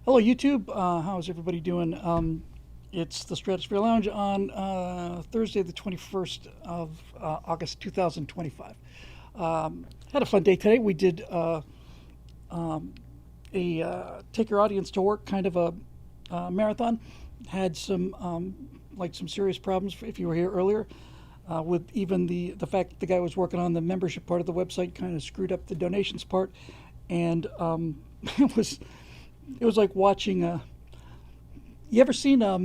Hello, YouTube. How's everybody doing? It's the Stratosphere Lounge on Thursday, the 21st of August, 2025. Had a fun day today. We did a take your audience to work kind of a marathon. Had some some serious problems if you were here earlier. With even the fact that the guy was working on the membership part of the website kind of screwed up the donations part, and it was it was like watching you ever seen those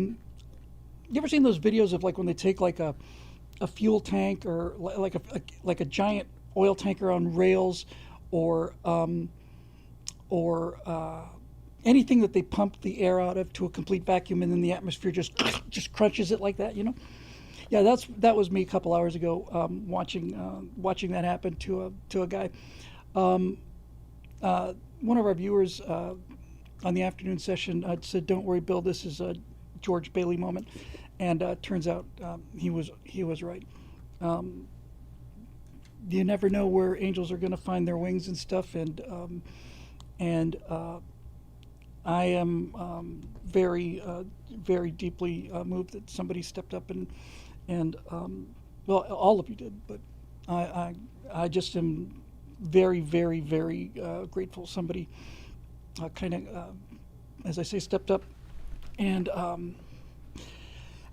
videos of like when they take like a fuel tank or like a giant oil tanker on rails, or or anything that they pump the air out of to a complete vacuum, and then the atmosphere just crunches it like that, Yeah, that was me a couple hours ago, watching that happen to a guy. Um, One of our viewers on the afternoon session said, "Don't worry, Bill. This is a George Bailey moment," and turns out he was right. Um, you never know where angels are going to find their wings and stuff, and I am very deeply moved that somebody stepped up and well, all of you did, but I I, I just am very grateful somebody kind of, as I say, stepped up, and and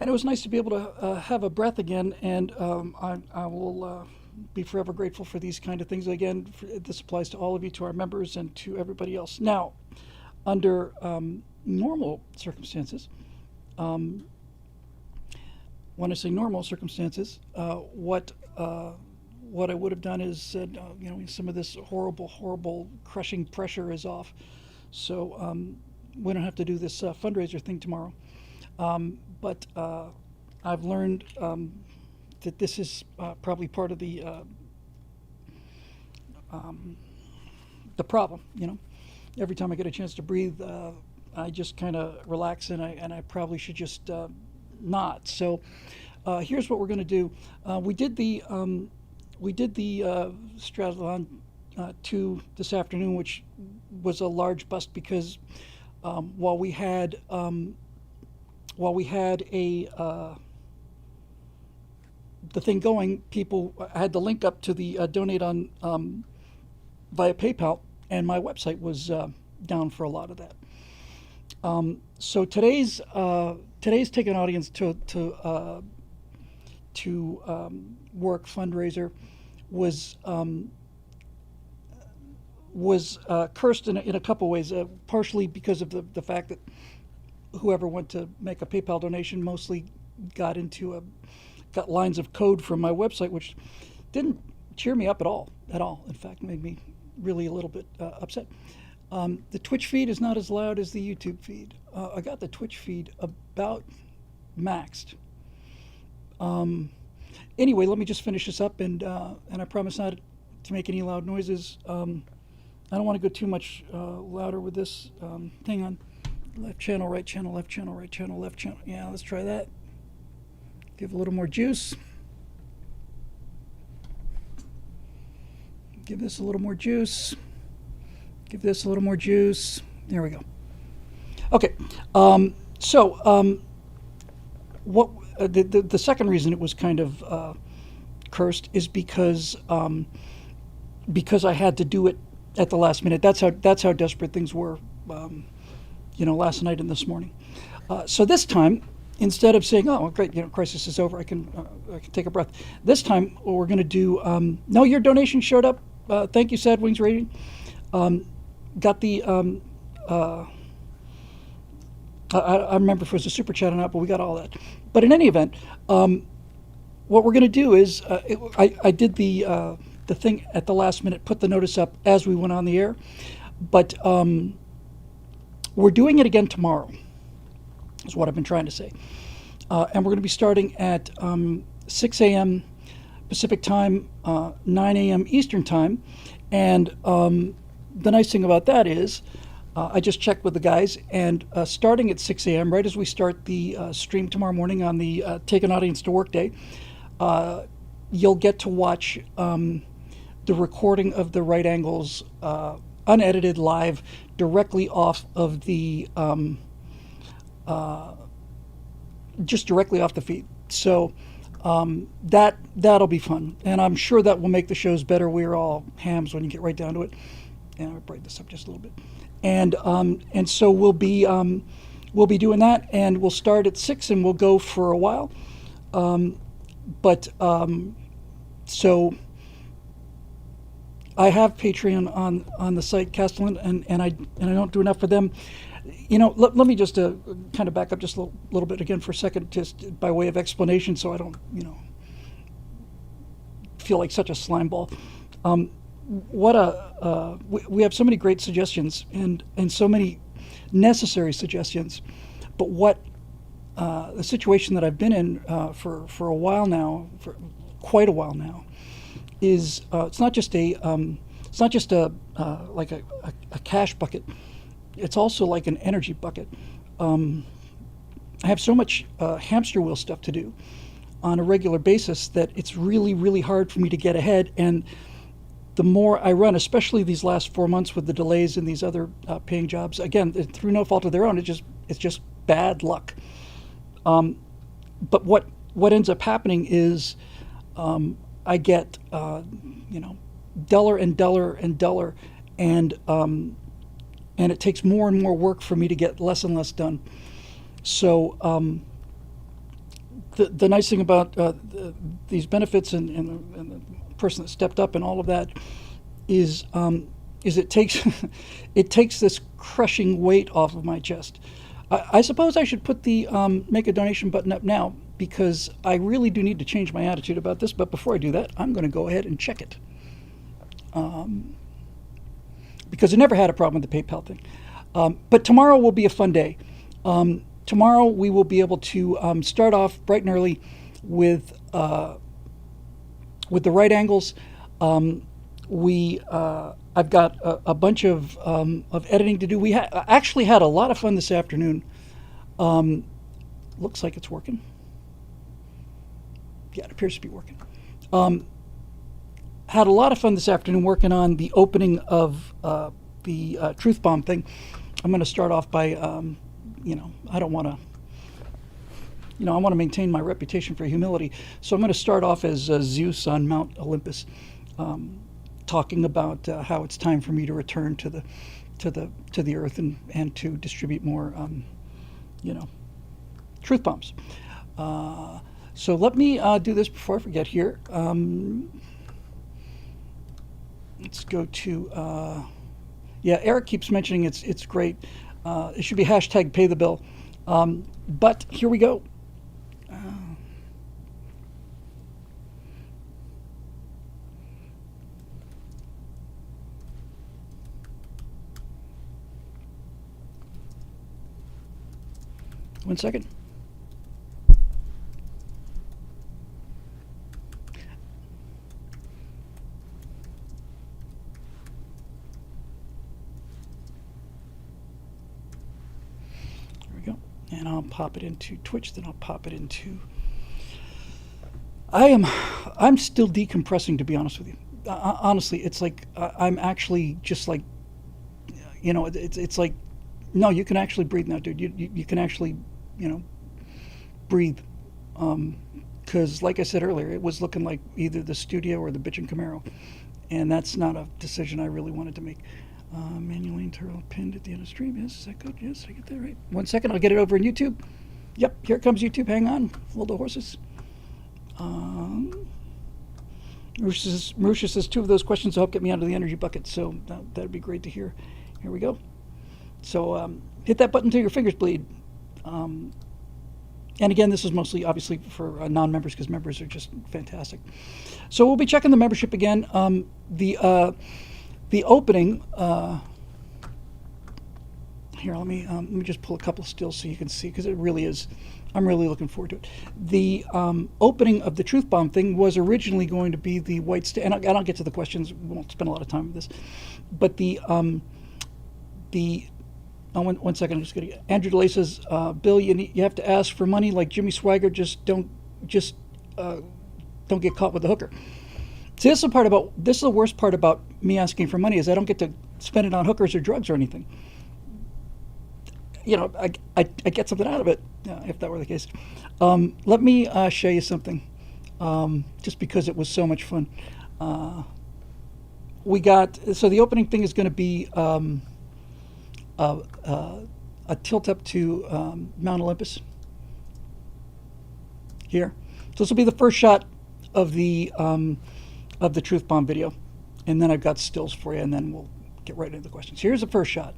it was nice to be able to have a breath again, and I will be forever grateful for these kind of things. Again, this applies to all of you, to our members, and to everybody else. Now, under normal circumstances, um, when I say normal circumstances, what I would have done is said, some of this horrible crushing pressure is off, so we don't have to do this fundraiser thing tomorrow. But I've learned that this is probably part of the problem. Every time I get a chance to breathe, I just kind of relax, and I probably should just not. So here's what we're going to do. We did the Strathlon 2 this afternoon, which was a large bust because while we had a the thing going, people had the link up to the donate on via PayPal, and my website was down for a lot of that. So today's take an audience to work fundraiser was cursed in a couple ways. Partially because of the fact that whoever went to make a PayPal donation mostly got lines of code from my website, which didn't cheer me up at all. In fact, made me really a little bit upset. The Twitch feed is not as loud as the YouTube feed. I got the Twitch feed about maxed. Anyway, let me just finish this up, and I promise not to make any loud noises. I don't want to go too much louder with this. Hang on. Left channel, right channel, left channel, right channel, left channel. Yeah, let's try that. Give a little more juice. Give this a little more juice. Give this a little more juice. There we go. Okay. What the second reason it was kind of cursed is because I had to do it at the last minute. That's how desperate things were. Last night and this morning. So this time, instead of saying, "Oh, great, crisis is over, I can take a breath," this time what we're going to do. No, your donation showed up. Thank you, Sad Wings Rating. Got the. I remember if it was a super chat or not, but we got all that. But in any event, what we're going to do is I did the thing at the last minute, put the notice up as we went on the air, but we're doing it again tomorrow, is what I've been trying to say. And we're going to be starting at 6 a.m. Pacific time, 9 a.m. Eastern time. And the nice thing about that is I just checked with the guys, and starting at 6 a.m., right as we start the stream tomorrow morning on the Take an Audience to Work Day, you'll get to watch the recording of the Right Angles unedited live directly off of the just directly off the feed. So that'll be fun, and I'm sure that will make the shows better. We're all hams when you get right down to it. And I'll brighten this up just a little bit. And so we'll be doing that, and we'll start at 6 and we'll go for a while. But so I have Patreon on the site Castellan, and I don't do enough for them. Let me just kind of back up just a little bit again for a second, just by way of explanation, so I don't feel like such a slime ball. We have so many great suggestions and so many necessary suggestions, but what the situation that I've been in for a while now, for quite a while now, is it's not just a like a cash bucket. It's also like an energy bucket. I have so much hamster wheel stuff to do on a regular basis that it's really, really hard for me to get ahead. And the more I run, especially these last 4 months with the delays in these other paying jobs, again, through no fault of their own, it's just bad luck. But what ends up happening is I get duller and duller and duller, and it takes more and more work for me to get less and less done. So the nice thing about these benefits and the person that stepped up and all of that is it takes it takes this crushing weight off of my chest. I suppose I should put the make a donation button up now, because I really do need to change my attitude about this. But before I do that, I'm going to go ahead and check it. Because I never had a problem with the PayPal thing. But tomorrow will be a fun day. Tomorrow we will be able to start off bright and early with the right angles. I've got a bunch of editing to do. We actually had a lot of fun this afternoon. Looks like it's working. Yeah, it appears to be working. Had a lot of fun this afternoon working on the opening of the truth bomb thing. I'm going to start off by, I don't want to, I want to maintain my reputation for humility. So I'm going to start off as Zeus on Mount Olympus, talking about how it's time for me to return to the earth and to distribute more, truth bombs. So let me do this before I forget here. Let's go to, Eric keeps mentioning it's great. It should be hashtag pay the bill. But here we go. One second. And I'll pop it into Twitch, then I'll pop it into... I'm still decompressing, to be honest with you. Honestly, it's like, I'm actually just like, it's like, no, you can actually breathe now, dude. You can actually, breathe. Because like I said earlier, it was looking like either the Studio or the bitchin' Camaro. And that's not a decision I really wanted to make. Manually internal pinned at the end of stream. Yes, is that good? Yes, I get that right. 1 second, I'll get it over on YouTube. Yep, here comes YouTube. Hang on. Hold the horses. Marusha says 2 of those questions will help get me out of the energy bucket. So that'd be great to hear. Here we go. So hit that button till your fingers bleed. And again, this is mostly obviously for non-members, because members are just fantastic. So we'll be checking the membership again. The opening, here, let me just pull a couple stills so you can see, because it really is, I'm really looking forward to it. The opening of the truth bomb thing was originally going to be the white stick, and I'll get to the questions, we won't spend a lot of time with this, but one second, I'm just going to, Andrew DeLay says, Bill, you have to ask for money like Jimmy Swaggart, just don't get caught with the hooker. See, this is the worst part about me asking for money is I don't get to spend it on hookers or drugs or anything. You know, I get something out of it, if that were the case. Let me show you something, just because it was so much fun. So the opening thing is going to be a tilt up to Mount Olympus here. So this will be the first shot of the Truth Bomb video, and then I've got stills for you, and then we'll get right into the questions. Here's the first shot.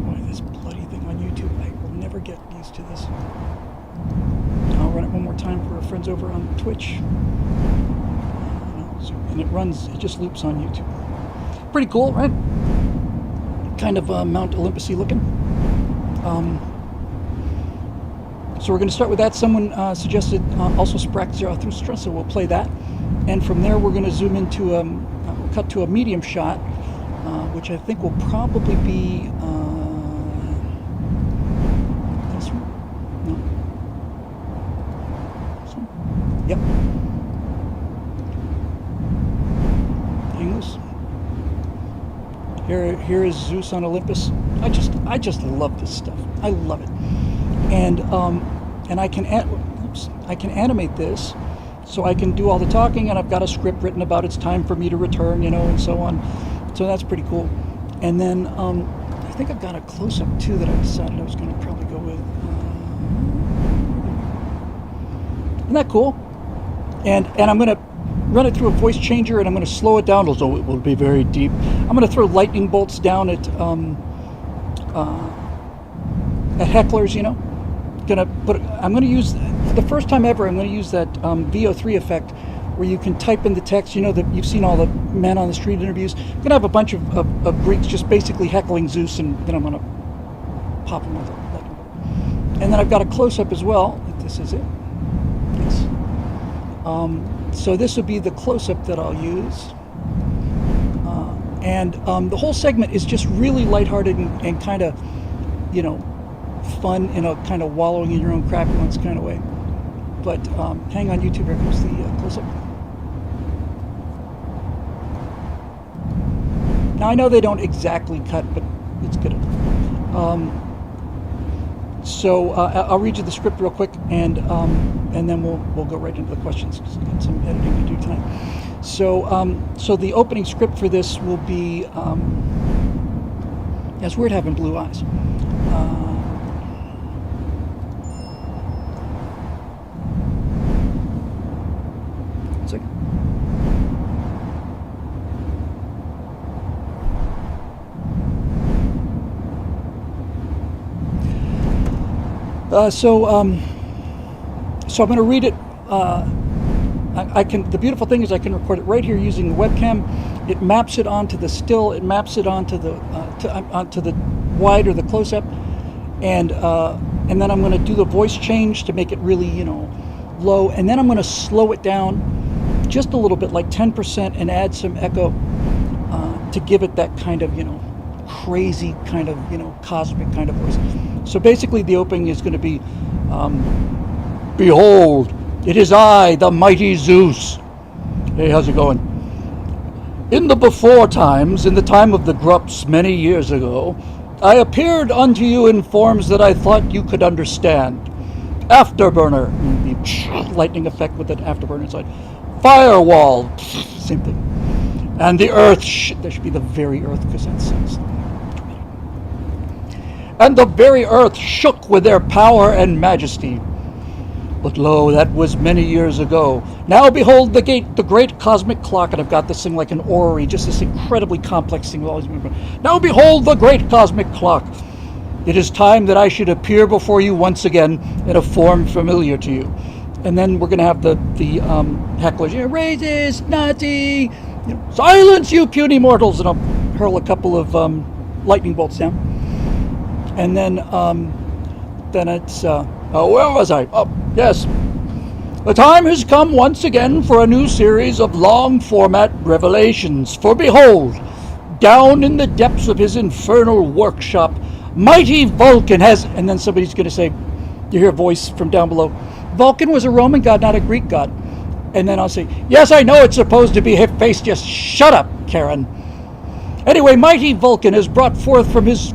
Boy, this bloody thing on YouTube, I will never get used to this. I'll run it one more time for our friends over on Twitch. And it just loops on YouTube. Pretty cool, right? Kind of Mount Olympus-y looking. So we're going to start with that. Someone suggested also Sprack Zarathustra, so we'll play that. And from there, we're going to zoom into, we'll cut to a medium shot, which I think will probably be this one. No. This one? Yep. Hang loose. Here is Zeus on Olympus. I just love this stuff. I love it. And I can animate this, so I can do all the talking, and I've got a script written about it's time for me to return, you know, and so on. So that's pretty cool. And then I think I've got a close-up too that I decided I was going to probably go with. Isn't that cool? And I'm going to run it through a voice changer, and I'm going to slow it down so it will be very deep. I'm going to throw lightning bolts down at hecklers, you know. I'm going to use, for the first time ever, I'm going to use that VO3 effect where you can type in the text. You know that you've seen all the man on the street interviews. I'm going to have a bunch of Greeks just basically heckling Zeus, and then I'm going to pop them with a lightning bolt. And then I've got a close-up as well. This is it. Yes. So this would be the close-up that I'll use. And the whole segment is just really lighthearted and kind of, you know, fun in a kind of wallowing in your own crapulence kind of way. But hang on YouTube, here comes the close-up. Now I know they don't exactly cut, but it's good enough. So I'll read you the script real quick, and then we'll go right into the questions because I've got some editing to do tonight. So the opening script for this will be, yeah, it's weird having blue eyes. One second. So I'm going to read it. I can. The beautiful thing is I can record it right here using the webcam. It maps it onto the still. It maps it onto the onto the wide or the close-up, and then I'm going to do the voice change to make it really, you know, low, and then I'm going to slow it down just a little bit, like 10%, and add some echo to give it that kind of, you know, crazy kind of, you know, cosmic kind of voice. So basically, the opening is going to be, "Behold, it is I, the mighty Zeus." Hey, how's it going? "In the before times, in the time of the Grups many years ago, I appeared unto you in forms that I thought you could understand. Afterburner," the lightning effect with an afterburner inside. "Firewall," same thing. "And the earth," there should be the very earth because that sounds dramatic. "And the very earth shook with their power and majesty. But lo, that was many years ago. Now behold the gate, the great cosmic clock," and I've got this thing like an orrery, just this incredibly complex thing with all these movements. "Now behold the great cosmic clock. It is time that I should appear before you once again in a form familiar to you." And then we're going to have the hecklers, you know, "Raises, Nazi, you know, silence you puny mortals," and I'll hurl a couple of lightning bolts down. And then it's, where was I? Oh, yes. "The time has come once again for a new series of long format revelations. For behold, down in the depths of his infernal workshop, mighty Vulcan has, and then somebody's going to say, you hear a voice from down below, Vulcan was a Roman god, not a Greek god. And then I'll say, yes, I know it's supposed to be hip-faced, just shut up, Karen. Anyway, mighty Vulcan has brought forth from his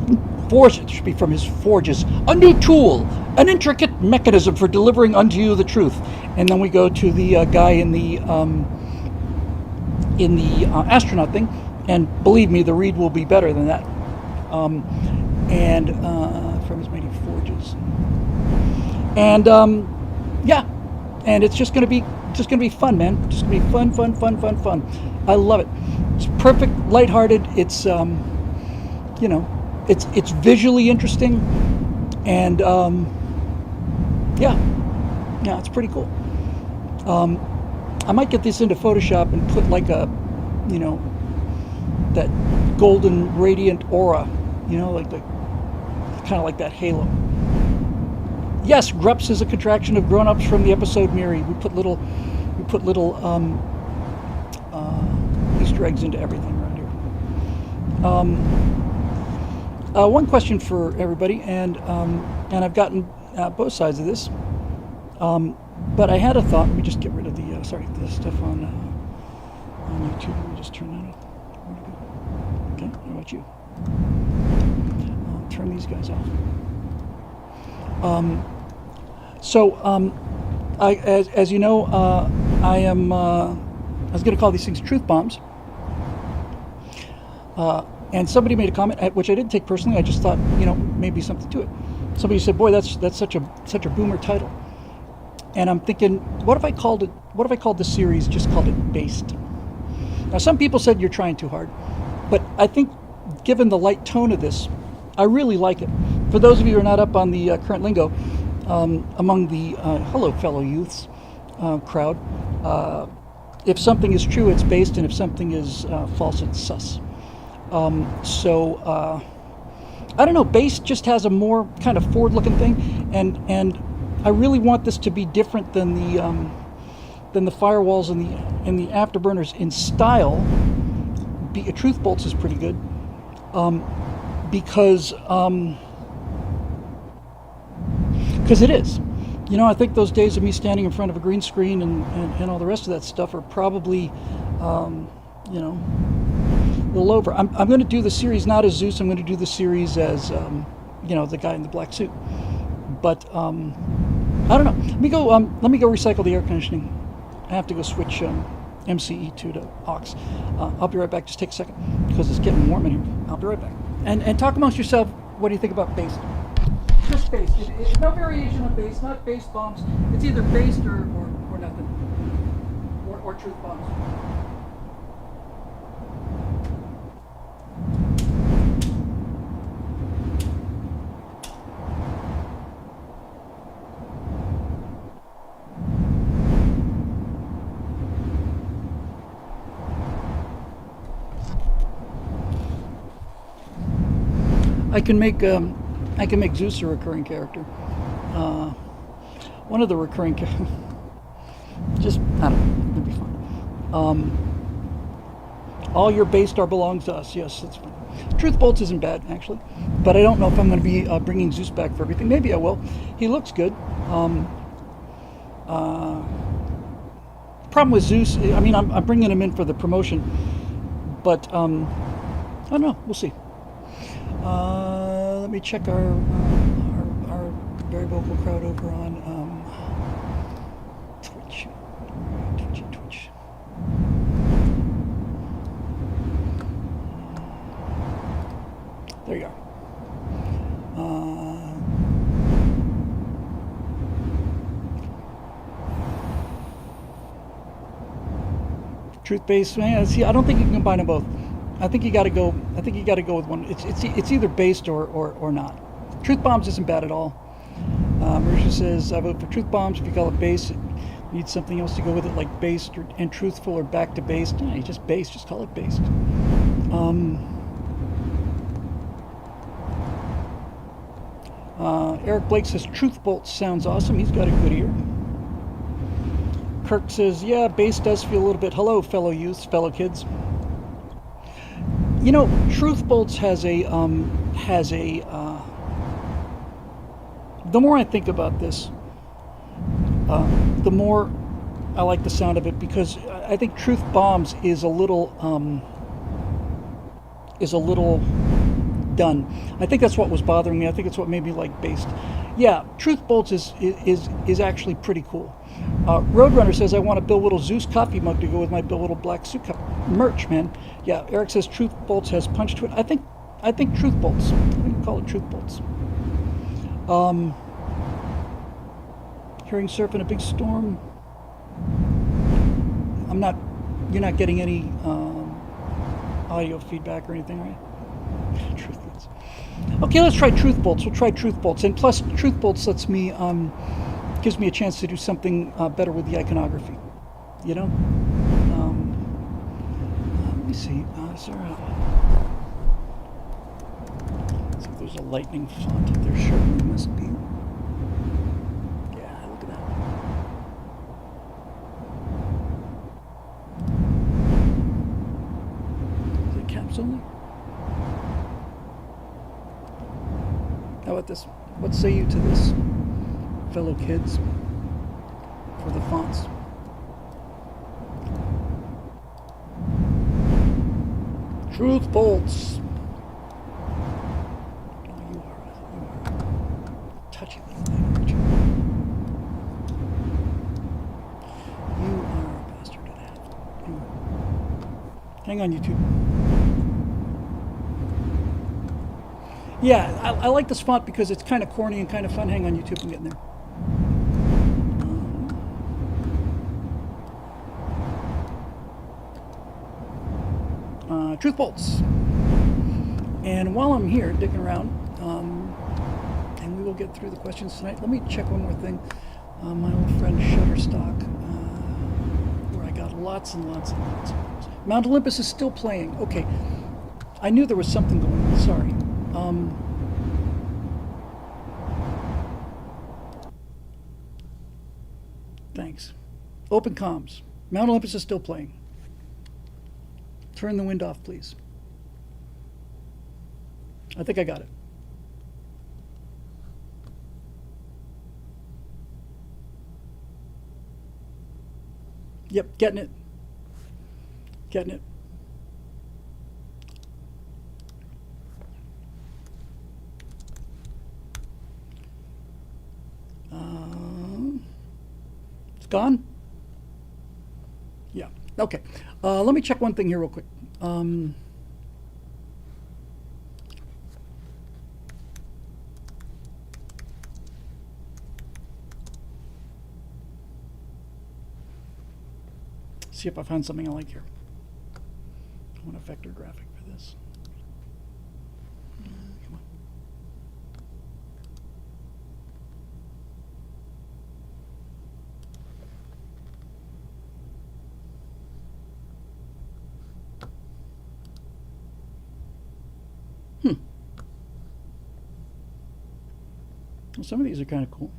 it should be from his forges, a new tool, an intricate mechanism for delivering unto you the truth. And then we go to the guy in the astronaut thing, and believe me, the read will be better than that. And from his mighty forges, and yeah, and it's just gonna be fun, man. Just gonna be fun. I love it. It's perfect, lighthearted. It's it's visually interesting, and yeah, it's pretty cool. I might get this into Photoshop and put like a, that golden radiant aura, like the kind of like that halo. Yes, Grups is a contraction of grown-ups from the episode Miri. We put little Easter eggs into everything around here. One question for everybody, and I've gotten both sides of this, but I had a thought. Let me just get rid of the stuff on YouTube. Let me just turn that off. Where'd it go? Okay, how about you? I'll turn these guys off. As you know, I am. I was going to call these things truth bombs. And somebody made a comment, which I didn't take personally. I just thought, maybe something to it. Somebody said, "Boy, that's such a boomer title." And I'm thinking, what if I called the series, just called it Based? Now, some people said you're trying too hard, but I think, given the light tone of this, I really like it. For those of you who are not up on the current lingo, among the hello fellow youths crowd, if something is true, it's based, and if something is false, it's sus. I don't know. Based just has a more kind of forward-looking thing, and I really want this to be different than the firewalls and the afterburners in style. Truth Bolts is pretty good, because it is. I think those days of me standing in front of a green screen and all the rest of that stuff are probably, a little over. I'm going to do the series not as Zeus. I'm going to do the series as, the guy in the black suit. But I don't know. Let me go recycle the air conditioning. I have to go switch MCE2 to aux. I'll be right back. Just take a second because it's getting warm in here. I'll be right back. And talk amongst yourself. What do you think about Based? Just Based. It's no variation on Based. Not Based bombs. It's either Based or nothing. Or truth bombs. I can make Zeus a recurring character. One of the recurring characters. Just, I don't know, it'll be fun. All your Based are belongs to us. Yes, that's fine. Truth Bolts isn't bad, actually. But I don't know if I'm going to be bringing Zeus back for everything. Maybe I will. He looks good. Problem with Zeus, I'm bringing him in for the promotion. But, I don't know. We'll see. Let me check our very vocal crowd over on Twitch. Twitch. There you are. Truth Based. Man, see, I don't think you can combine them both. I think you got to go with one. It's either Based or not. Truth Bombs isn't bad at all. Marisha says, I vote for Truth Bombs. If you call it Based, you need something else to go with it, like Based and Truthful or back to Based. Yeah, you just Based. Just call it Based. Eric Blake says Truth Bolt sounds awesome. He's got a good ear. Kirk says, yeah, Based does feel a little bit. Hello, fellow youths, fellow kids. You know, Truth Bolts has a the more I think about this, the more I like the sound of it, because I think Truth Bombs is a little done. I think that's what was bothering me. I think it's what made me like Based. Yeah, Truth Bolts is actually pretty cool. Roadrunner says, I want a Bill Whittle Zeus coffee mug to go with my Bill Whittle Black Suit Cup merch, man. Yeah, Eric says Truth Bolts has punch to it. I think Truth Bolts. We can call it Truth Bolts. Hearing surf in a big storm. You're not getting any audio feedback or anything, right? Truth Bolts. Okay, let's try Truth Bolts. We'll try Truth Bolts. And plus, Truth Bolts lets me, gives me a chance to do something better with the iconography. You know? Let me see. Is there let's see if there's a lightning font. There certainly must be. Yeah, look at that. Is it caps only? How about this? What say you to this, fellow kids, for the fonts? Truth Bolts. Oh, you are a touchy little thing, aren't you? You are a bastard to have. Hang on, YouTube. Yeah, I like this font because it's kind of corny and kind of fun. Hang on, YouTube, I'm getting there. Truth Bolts. And while I'm here digging around, and we will get through the questions tonight, let me check one more thing. My old friend Shutterstock, where I got lots and lots and lots of things. Mount Olympus is still playing. Okay, I knew there was something going on. Sorry. Thanks. Open comms. Mount Olympus is still playing. Turn the wind off, please. I think I got it. Yep, getting it. Getting it. It's gone? Yeah. Okay. Let me check one thing here real quick. See if I find something I like here. I want a vector graphic for this. Come on. Well, some of these are kind of cool.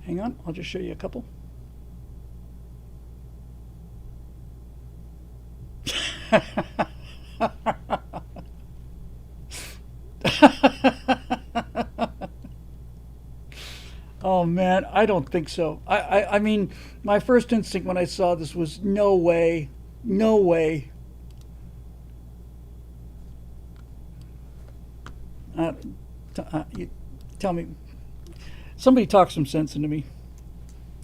Hang on, I'll just show you a couple. Oh man, I don't think so. I mean, my first instinct when I saw this was no way, no way. You tell me, somebody talk some sense into me,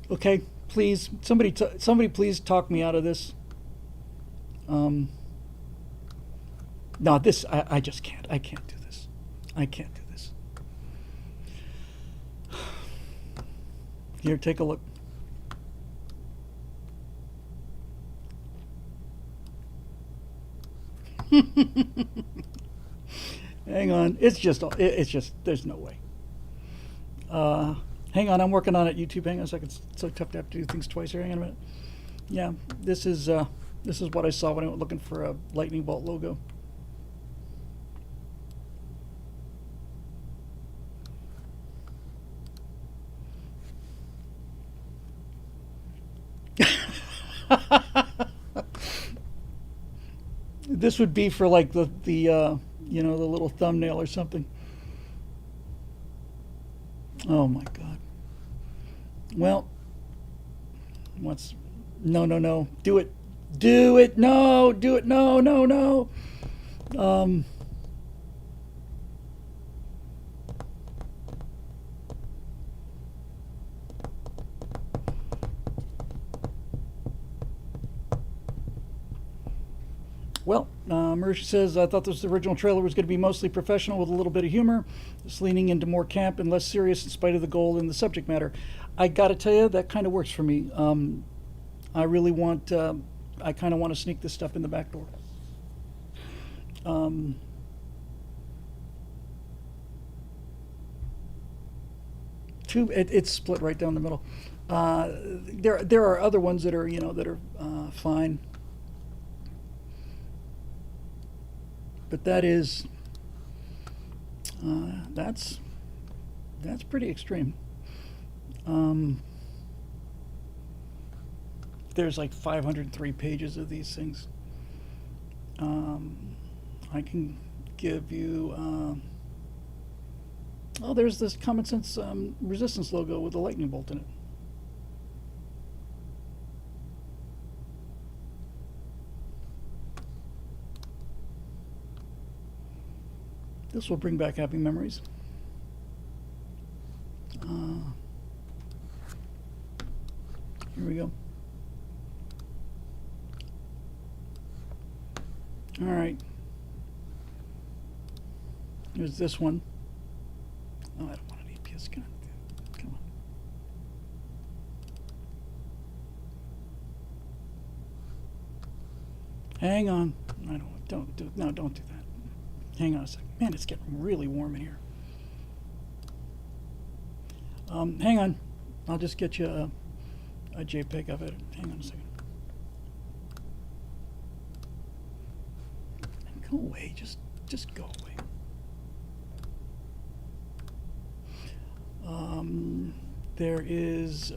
okay? Please, somebody please talk me out of this. No, this I just can't. I can't do this. I can't do this. Here, take a look. Hang on. It's just, there's no way. Hang on, I'm working on it, YouTube. Hang on a second. It's so tough to have to do things twice here. Hang on a minute. Yeah, this is what I saw when I went looking for a lightning bolt logo. This would be for like the you know, the little thumbnail or something. Oh my God. Well, what's no, no, no. Do it. Do it. No. Do it. No, no, no. Um, well, Marisha says, I thought this original trailer was going to be mostly professional with a little bit of humor, just leaning into more camp and less serious in spite of the goal and the subject matter. I got to tell you, that kind of works for me. I really want, I kind of want to sneak this stuff in the back door. Um, it's split right down the middle. There are other ones that are, you know, that are fine. But that is, that's pretty extreme. There's like 503 pages of these things. I can give you, oh, there's this Common Sense Resistance logo with a lightning bolt in it. This will bring back happy memories. Here we go. All right. Here's this one. Oh, I don't want an EPS gun. Come on. Hang on. Don't do that. Hang on a second. Man, it's getting really warm in here. Hang on. I'll just get you a JPEG of it. Hang on a second. Go away. Just go away. There is...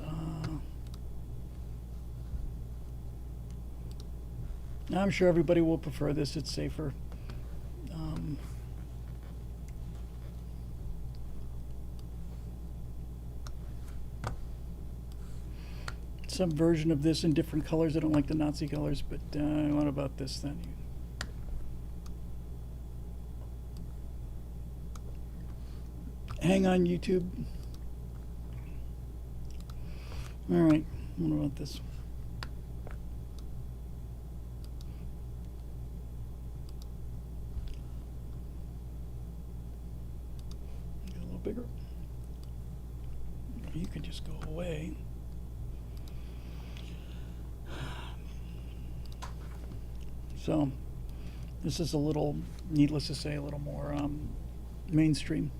I'm sure everybody will prefer this. It's safer. Some version of this in different colors. I don't like the Nazi colors, but what about this then? Hang on, YouTube. All right, what about this? Get a little bigger. You can just go away. So, this is a little, needless to say, a little more mainstream.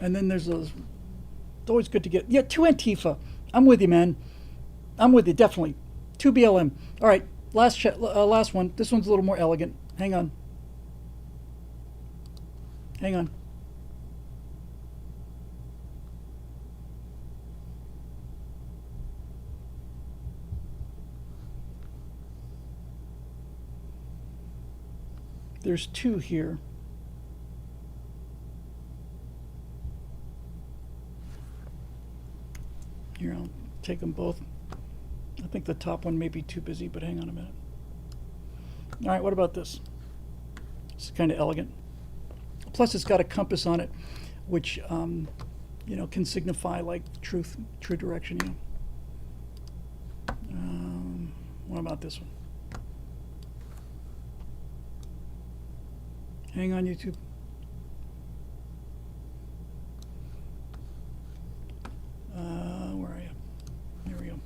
And then there's those, it's always good to get, yeah, 2 Antifa. I'm with you, man. I'm with you, definitely. 2 BLM. All right, last one. This one's a little more elegant. Hang on. Hang on. There's 2 here. Here, I'll take them both. I think the top one may be too busy, but hang on a minute. All right, what about this? It's kind of elegant. Plus, it's got a compass on it, which, you know, can signify like true direction, you know. What about this one? Hang on, YouTube. Where are you? Here we go.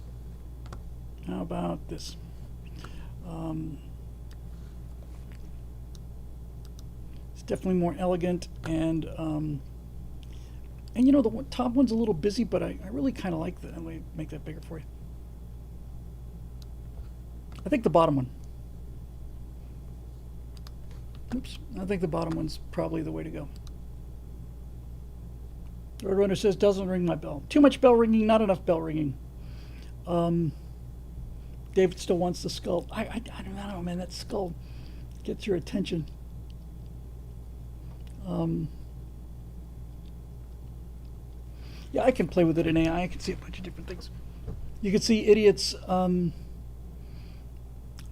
How about this? It's definitely more elegant, and you know, the top one's a little busy, but I really kind of like that. Let me make that bigger for you. I think the bottom one. Oops, I think the bottom one's probably the way to go. Roadrunner says, doesn't ring my bell. Too much bell ringing, not enough bell ringing. David still wants the skull. I don't know, man. That skull gets your attention. Yeah, I can play with it in AI. I can see a bunch of different things. You can see idiots.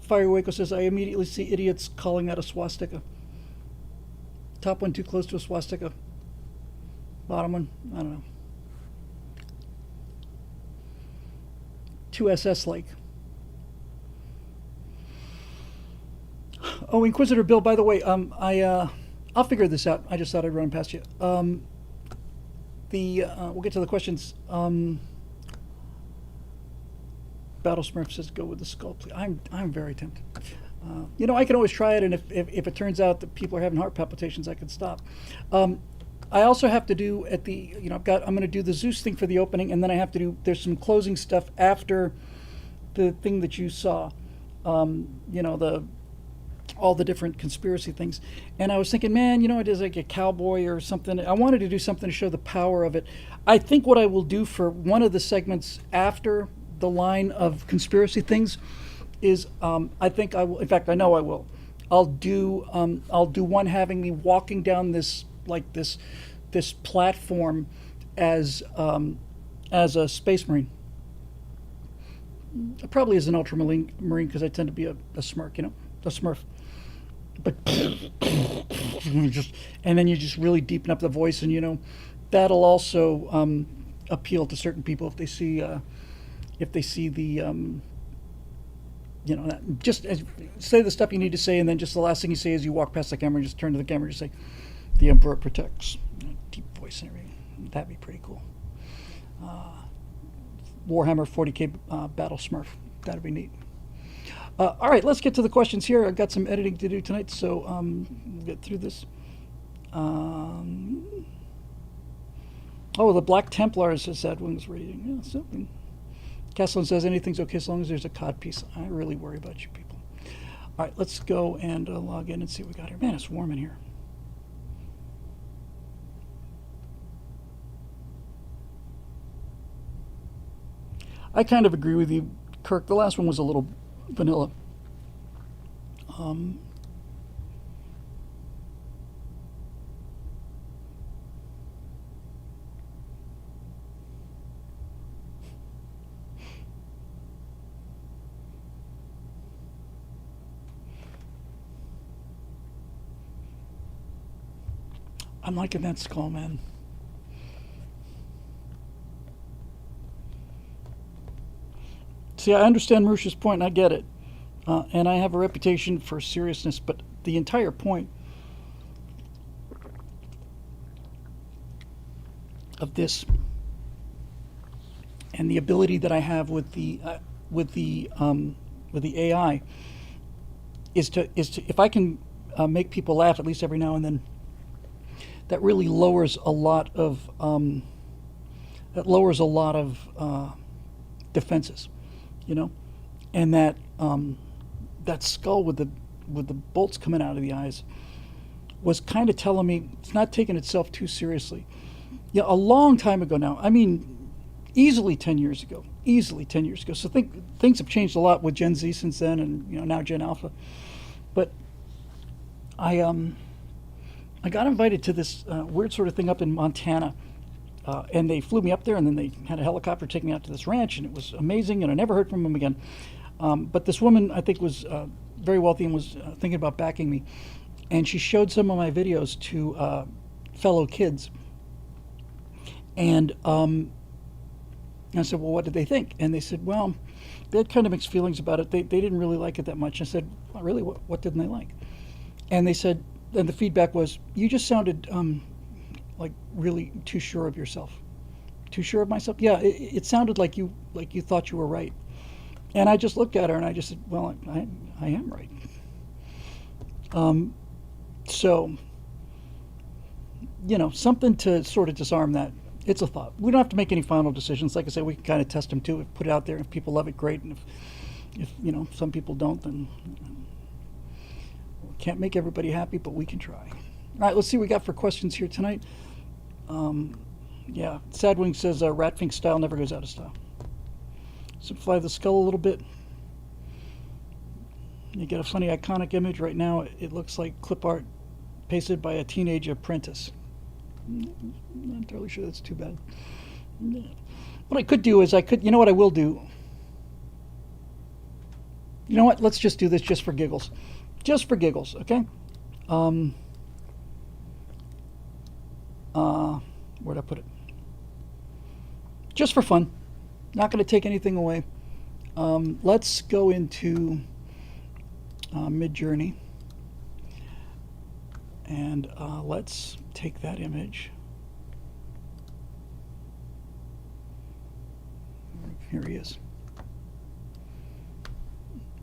Fire Waco says, I immediately see idiots calling out a swastika. Top one too close to a swastika. Bottom one, I don't know. 2SS like. Oh, Inquisitor Bill, by the way, I'll figure this out. I just thought I'd run past you. We'll get to the questions. Battle Smurf says go with the skull, please. I'm very tempted. I can always try it, and if it turns out that people are having heart palpitations, I can stop. I also have to do I'm going to do the Zeus thing for the opening, and then I have to do, there's some closing stuff after the thing that you saw, all the different conspiracy things. And I was thinking, man, it is like a cowboy or something. I wanted to do something to show the power of it. I think what I will do for one of the segments after the line of conspiracy things is, I think I will, in fact, I know I will. I'll do one having me walking down this platform as a space marine. Probably as an ultramarine because I tend to be a smurf. But and then you just really deepen up the voice, and that'll also appeal to certain people if they see the just say the stuff you need to say, and then just the last thing you say is you walk past the camera and just turn to the camera and just say, "The Emperor protects." Deep voice and everything. That'd be pretty cool. Warhammer 40K Battle Smurf. That'd be neat. All right, let's get to the questions here. I've got some editing to do tonight, so we'll get through this. The Black Templars, says Sadwing's reading. Yeah, something. Castellan says anything's okay as long as there's a cod piece. I really worry about you people. All right, let's go and log in and see what we got here. Man, it's warm in here. I kind of agree with you, Kirk. The last one was a little vanilla. I'm liking that skull, man. See, I understand Marusha's point, and I get it. And I have a reputation for seriousness, but the entire point of this and the ability that I have with the AI is to if I can make people laugh at least every now and then, that really lowers a lot of defenses, and that that skull with the bolts coming out of the eyes was kind of telling me it's not taking itself too seriously. Yeah, a long time ago now. I mean, easily 10 years ago. So things have changed a lot with Gen Z since then, and now Gen Alpha. But I got invited to this weird sort of thing up in Montana, and they flew me up there, and then they had a helicopter take me out to this ranch, and it was amazing, and I never heard from them again. But this woman, I think, was very wealthy and was thinking about backing me. And she showed some of my videos to fellow kids. And I said, well, what did they think? And they said, well, they had kind of mixed feelings about it. They didn't really like it that much. I said, well, really, what didn't they like? And they said, and the feedback was, you just sounded like really too sure of yourself. Too sure of myself? Yeah, it sounded like you thought you were right. And I just looked at her and I just said, well, I am right. So, something to sort of disarm that. It's a thought. We don't have to make any final decisions. Like I said, we can kind of test them too. Put it out there. If people love it, great. And if some people don't, then we can't make everybody happy, but we can try. All right, let's see what we got for questions here tonight. Yeah, Sadwing says Ratfink style never goes out of style. Simplify the skull a little bit. You get a funny iconic image. Right now it looks like clip art pasted by a teenage apprentice. I'm not entirely sure that's too bad. What I could do is you know what I will do? You know what? Let's just do this just for giggles. Just for giggles, okay? Where'd I put it? Just for fun. Not going to take anything away. Let's go into Midjourney. And let's take that image. Here he is.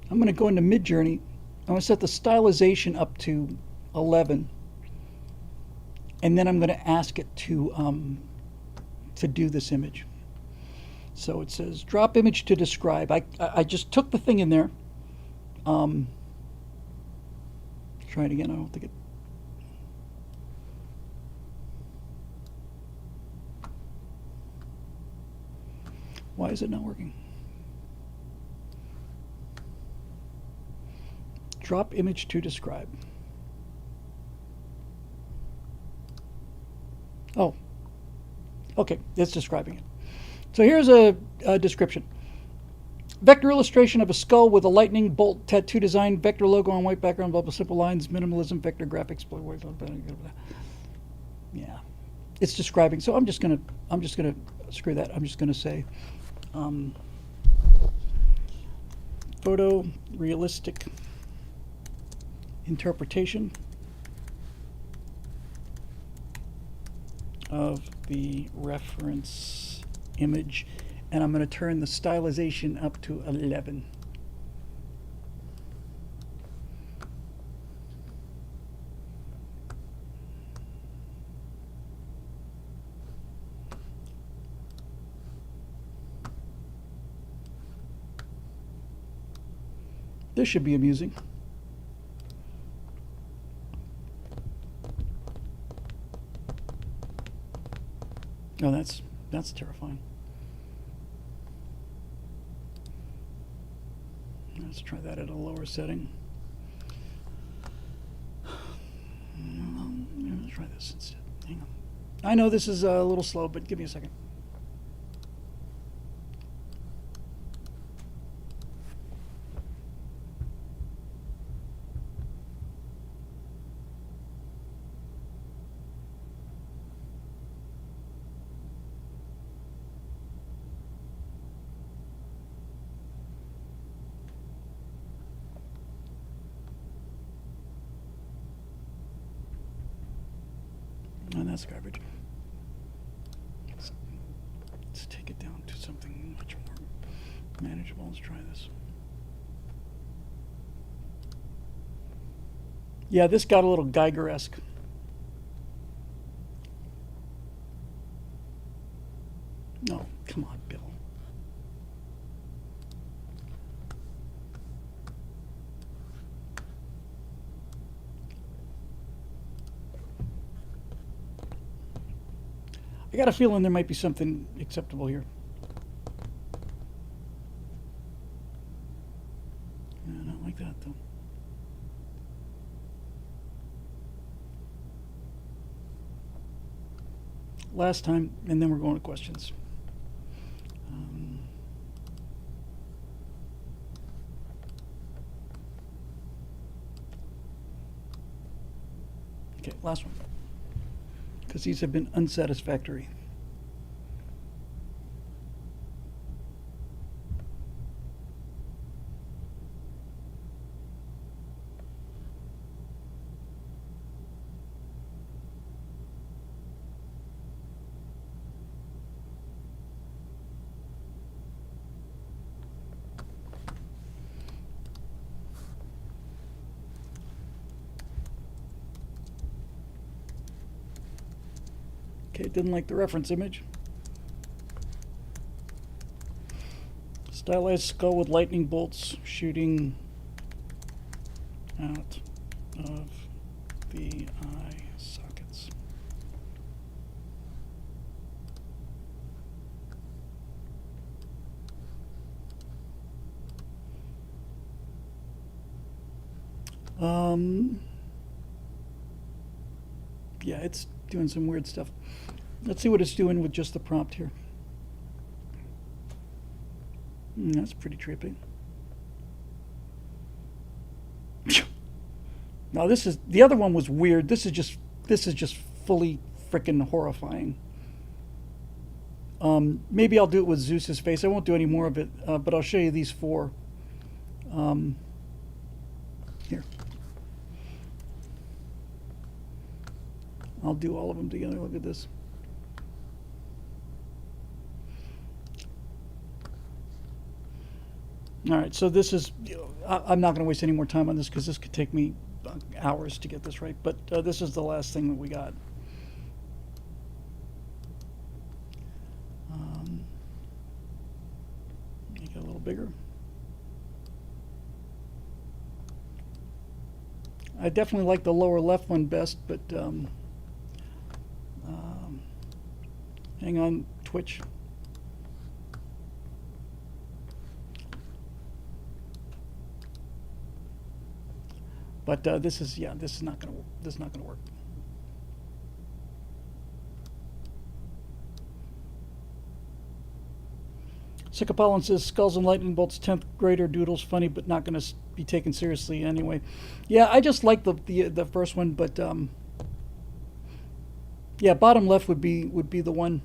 I'm going to go into Midjourney. I'm going to set the stylization up to 11. And then I'm going to ask it to do this image. So it says drop image to describe. I just took the thing in there. Try it again. I don't think it. Why is it not working? Drop image to describe. Oh, okay, it's describing it. So here's a description. Vector illustration of a skull with a lightning bolt tattoo design, vector logo on white background, blah, blah, simple lines, minimalism, vector graphics. Yeah, it's describing. So I'm just gonna screw that. I'm just gonna say photo realistic interpretation of the reference image, and I'm going to turn the stylization up to 11. This should be amusing. Oh, that's terrifying. Let's try that at a lower setting. Let's try this instead. Hang on. I know this is a little slow, but give me a second. And that's garbage. Let's take it down to something much more manageable. Let's try this. Yeah, this got a little Geiger-esque. No, come on, Bill. I got a feeling there might be something acceptable here. I don't like that, though. Last time, and then we're going to questions. Okay, last one. Because these have been unsatisfactory. Okay, didn't like the reference image. Stylized skull with lightning bolts shooting out of the eye sockets. Um, yeah, it's doing some weird stuff. Let's see what it's doing with just the prompt here. That's pretty trippy. Now this is the other one was weird. This is just fully freaking horrifying. Maybe I'll do it with Zeus's face. I won't do any more of it, but I'll show you these four. Um, Here, I'll do all of them together. Look at this. All right, so this is. I'm not going to waste any more time on this because this could take me hours to get this right. But this is the last thing that we got. Make it a little bigger. I definitely like the lower left one best, but hang on, Twitch. But this is not gonna work. Sycopolin says Skulls and Lightning Bolts 10th grader doodles funny, but not going to be taken seriously anyway. Yeah, I just like the first one, but yeah, bottom left would be the one.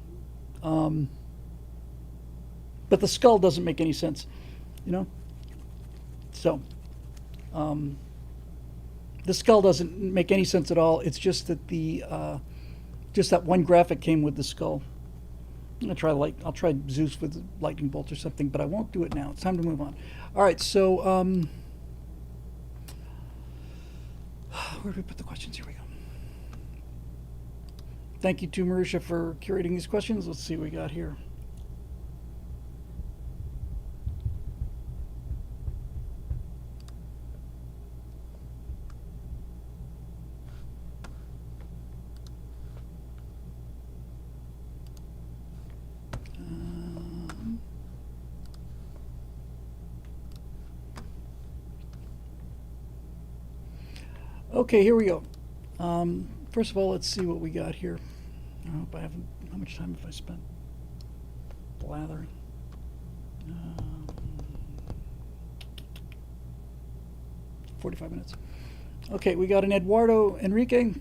But the skull doesn't make any sense, you know. So the skull doesn't make any sense at all. It's just that just that one graphic came with the skull. I'll try Zeus with lightning bolt or something, but I won't do it now. It's time to move on. All right, so where do we put the questions? Here we go. Thank you to Marusha for curating these questions. Let's see what we got here. Okay, here we go. First of all, let's see what we got here. I hope I haven't. How much time have I spent blathering? 45 minutes. Okay, we got an Eduardo Enrique,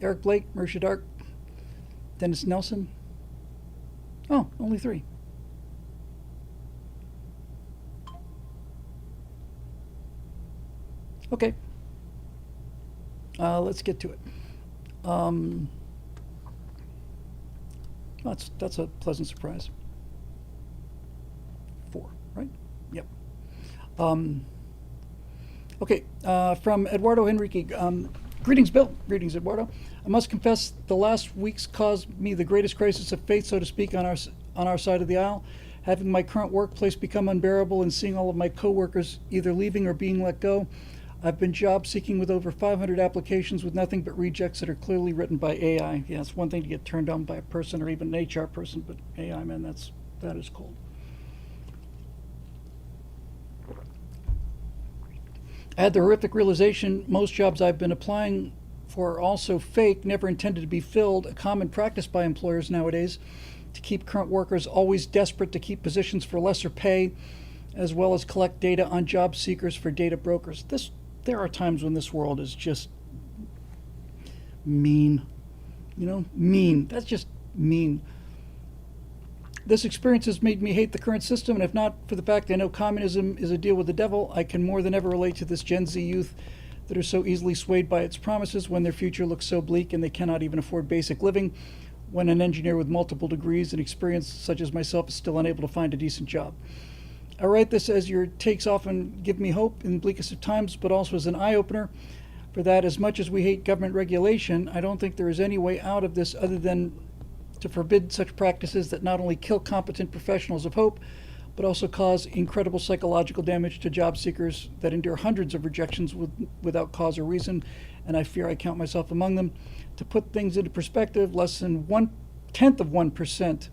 Eric Blake, Marisha Dark, Dennis Nelson. Oh, only 3. Okay. Let's get to it. That's a pleasant surprise. 4, right? Yep. Okay, from Eduardo Henrique. Greetings, Bill. Greetings, Eduardo. I must confess, the last weeks caused me the greatest crisis of faith, so to speak, on our side of the aisle. Having my current workplace become unbearable and seeing all of my coworkers either leaving or being let go. I've been job seeking with over 500 applications with nothing but rejects that are clearly written by AI. Yeah, it's one thing to get turned down by a person or even an HR person, but AI, man, that is cold. I had the horrific realization most jobs I've been applying for are also fake, never intended to be filled, a common practice by employers nowadays to keep current workers always desperate to keep positions for lesser pay, as well as collect data on job seekers for data brokers. There are times when this world is just mean. You know, mean. That's just mean. This experience has made me hate the current system, and if not for the fact I know communism is a deal with the devil, I can more than ever relate to this Gen Z youth that are so easily swayed by its promises when their future looks so bleak and they cannot even afford basic living, when an engineer with multiple degrees and experience such as myself is still unable to find a decent job. I write this as your takes often give me hope in the bleakest of times, but also as an eye-opener for that as much as we hate government regulation, I don't think there is any way out of this other than to forbid such practices that not only kill competent professionals of hope, but also cause incredible psychological damage to job seekers that endure hundreds of rejections without cause or reason, and I fear I count myself among them. To put things into perspective, less than 1/10 of 1%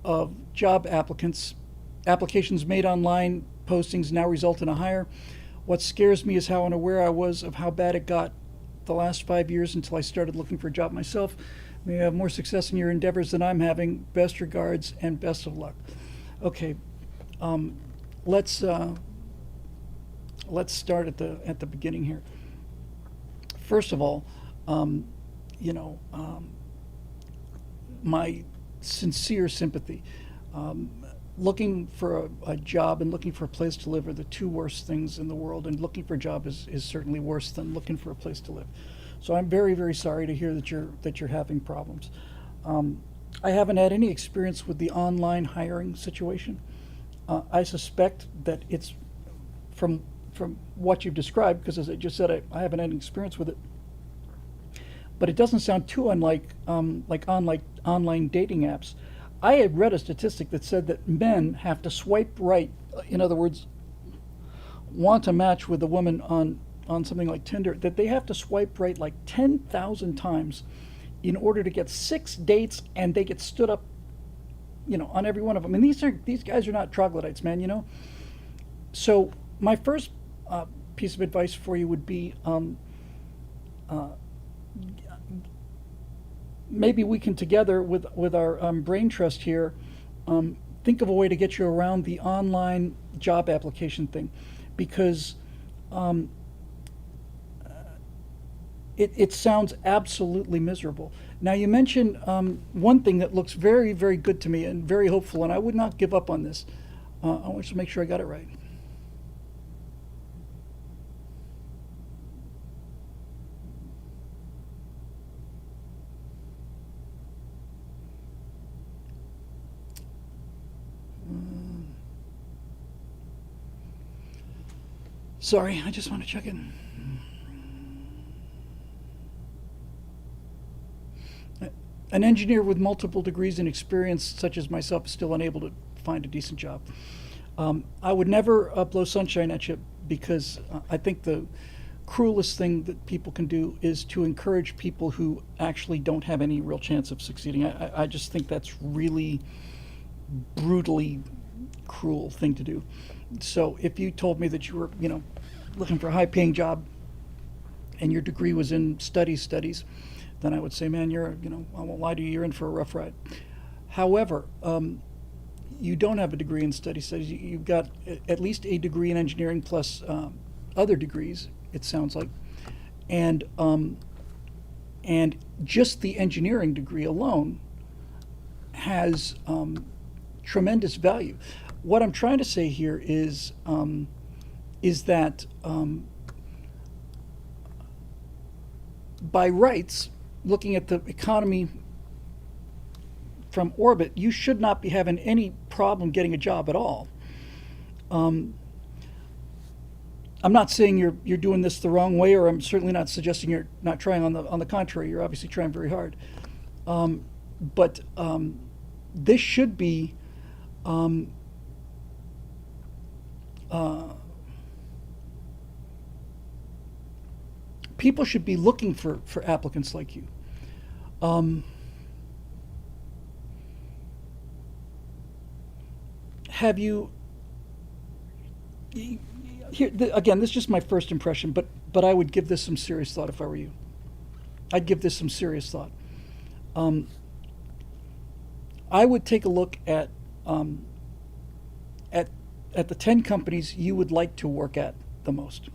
of job applications made online postings now result in a hire, What scares me is how unaware I was of how bad it got the last 5 years until I started looking for a job myself. May you have more success in your endeavors than I'm having. Best regards and best of luck. Okay, um, let's let's start at the beginning here. First of all, um, you know, my sincere sympathy. Um, Looking for a job and looking for a place to live are the two worst things in the world, and looking for a job is certainly worse than looking for a place to live. So I'm very, very sorry to hear that you're having problems. Um, I haven't had any experience with the online hiring situation. I suspect that it's from what you've described, because as I just said, I haven't had any experience with it. But it doesn't sound too unlike like online dating apps. I had read a statistic that said that men have to swipe right. In other words, want to match with a woman on something like Tinder, that they have to swipe right like 10,000 times in order to get 6 dates, and they get stood up, on every one of them. And these guys are not troglodytes, man. So my first piece of advice for you would be, uh, maybe we can together with our brain trust here, think of a way to get you around the online job application thing, because um, it sounds absolutely miserable. Now, you mentioned one thing that looks very, very good to me and very hopeful, and I would not give up on this. I want to make sure I got it right. Sorry, I just want to check in. An engineer with multiple degrees and experience, such as myself, is still unable to find a decent job. I would never blow sunshine at you, because I think the cruelest thing that people can do is to encourage people who actually don't have any real chance of succeeding. I just think that's really brutally cruel thing to do. So if you told me that you were, looking for a high-paying job and your degree was in studies, then I would say, man, I won't lie to you, you're in for a rough ride. However, you don't have a degree in studies. You've got at least a degree in engineering plus other degrees, it sounds like, and and just the engineering degree alone has tremendous value. What I'm trying to say here is that by rights, looking at the economy from orbit, you should not be having any problem getting a job at all. Um, I'm not saying you're doing this the wrong way, or I'm certainly not suggesting you're not trying. On the contrary, you're obviously trying very hard. But this should be um, uh, people should be looking for applicants like you. Um, have you here again? This is just my first impression, but I would give this some serious thought if I were you. I'd give this some serious thought. Um, I would take a look um, at at the 10 companies you would like to work at the most.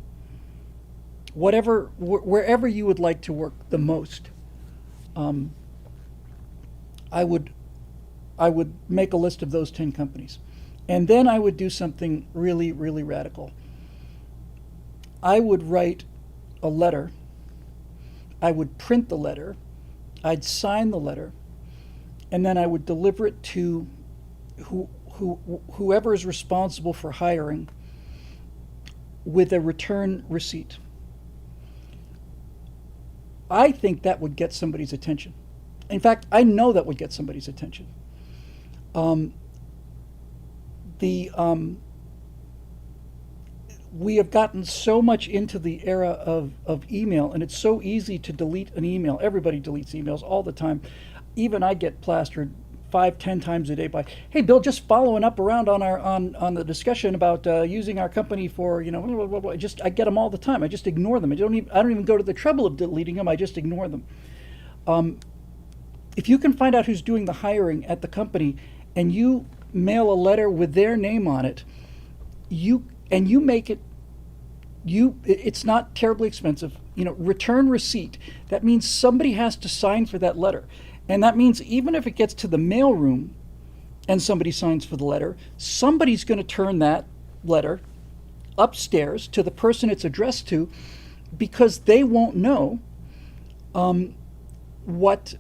Wherever you would like to work the most, um, I would I would make a list of those 10 companies, and then I would do something really, really radical. I would write a letter. I would print the letter. I'd sign the letter, and then I would deliver it to whoever is responsible for hiring, with a return receipt. I think that would get somebody's attention. In fact, I know that would get somebody's attention. Um, the We have gotten so much into the era of email, and it's so easy to delete an email. Everybody deletes emails all the time. Even I get plastered 5, 10 times a day by, hey, Bill, just following up around on our on the discussion about using our company for blah, blah, blah, blah. I get them all the time. I just ignore them. I don't even go to the trouble of deleting them. I just ignore them. If you can find out who's doing the hiring at the company, and you mail a letter with their name on it, you make it, it's not terribly expensive. Return receipt. That means somebody has to sign for that letter. And that means even if it gets to the mailroom and somebody signs for the letter, somebody's going to turn that letter upstairs to the person it's addressed to, because they won't know what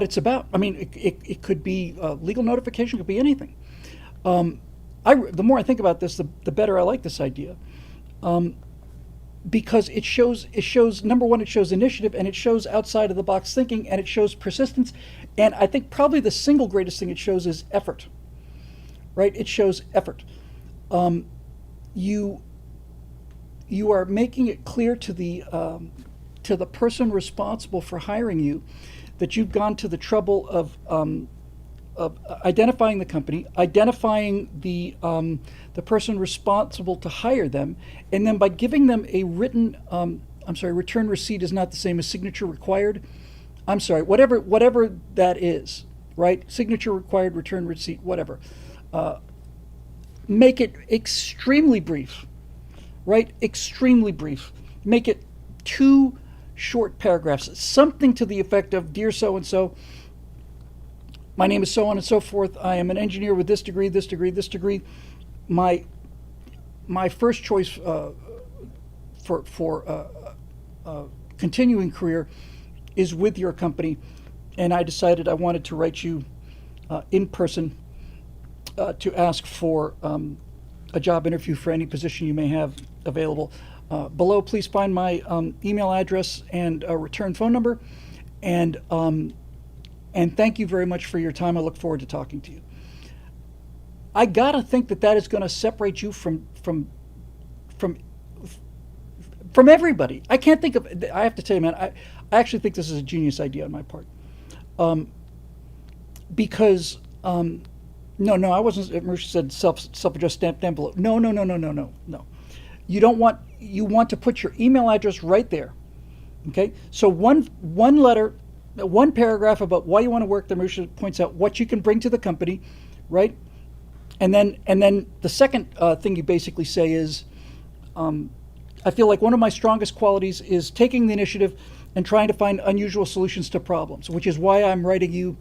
it's about. I mean, it could be legal notification, it could be anything. The more I think about this, the better I like this idea, because it shows number one, it shows initiative, and it shows outside of the box thinking, and it shows persistence, and I think probably the single greatest thing it shows is effort. Right? It shows effort. You are making it clear to the person responsible for hiring you that you've gone to the trouble of identifying the company, identifying the person responsible to hire them, and then by giving them a written, return receipt is not the same as signature required. Whatever that is, right? Signature required, return receipt, whatever. Make it extremely brief, right? Extremely brief. Make it 2 short paragraphs, something to the effect of, "Dear so-and-so, my name is so on and so forth. I am an engineer with this degree, this degree, this degree. My first choice for continuing career is with your company, and I decided I wanted to write you in person to ask for a job interview for any position you may have available. Below, please find my email address and return phone number, and thank you very much for your time. I look forward to talking to you." I gotta think that is going to separate you from everybody. I can't think of. I have to tell you, man. I actually think this is a genius idea on my part, because no, I wasn't. Marisha said self-addressed stamped envelope. No. You want to put your email address right there. Okay, so one letter, one paragraph about why you want to work there. Marisha points out what you can bring to the company, right? And then the second thing you basically say is, I feel like one of my strongest qualities is taking the initiative and trying to find unusual solutions to problems, which is why I'm writing you,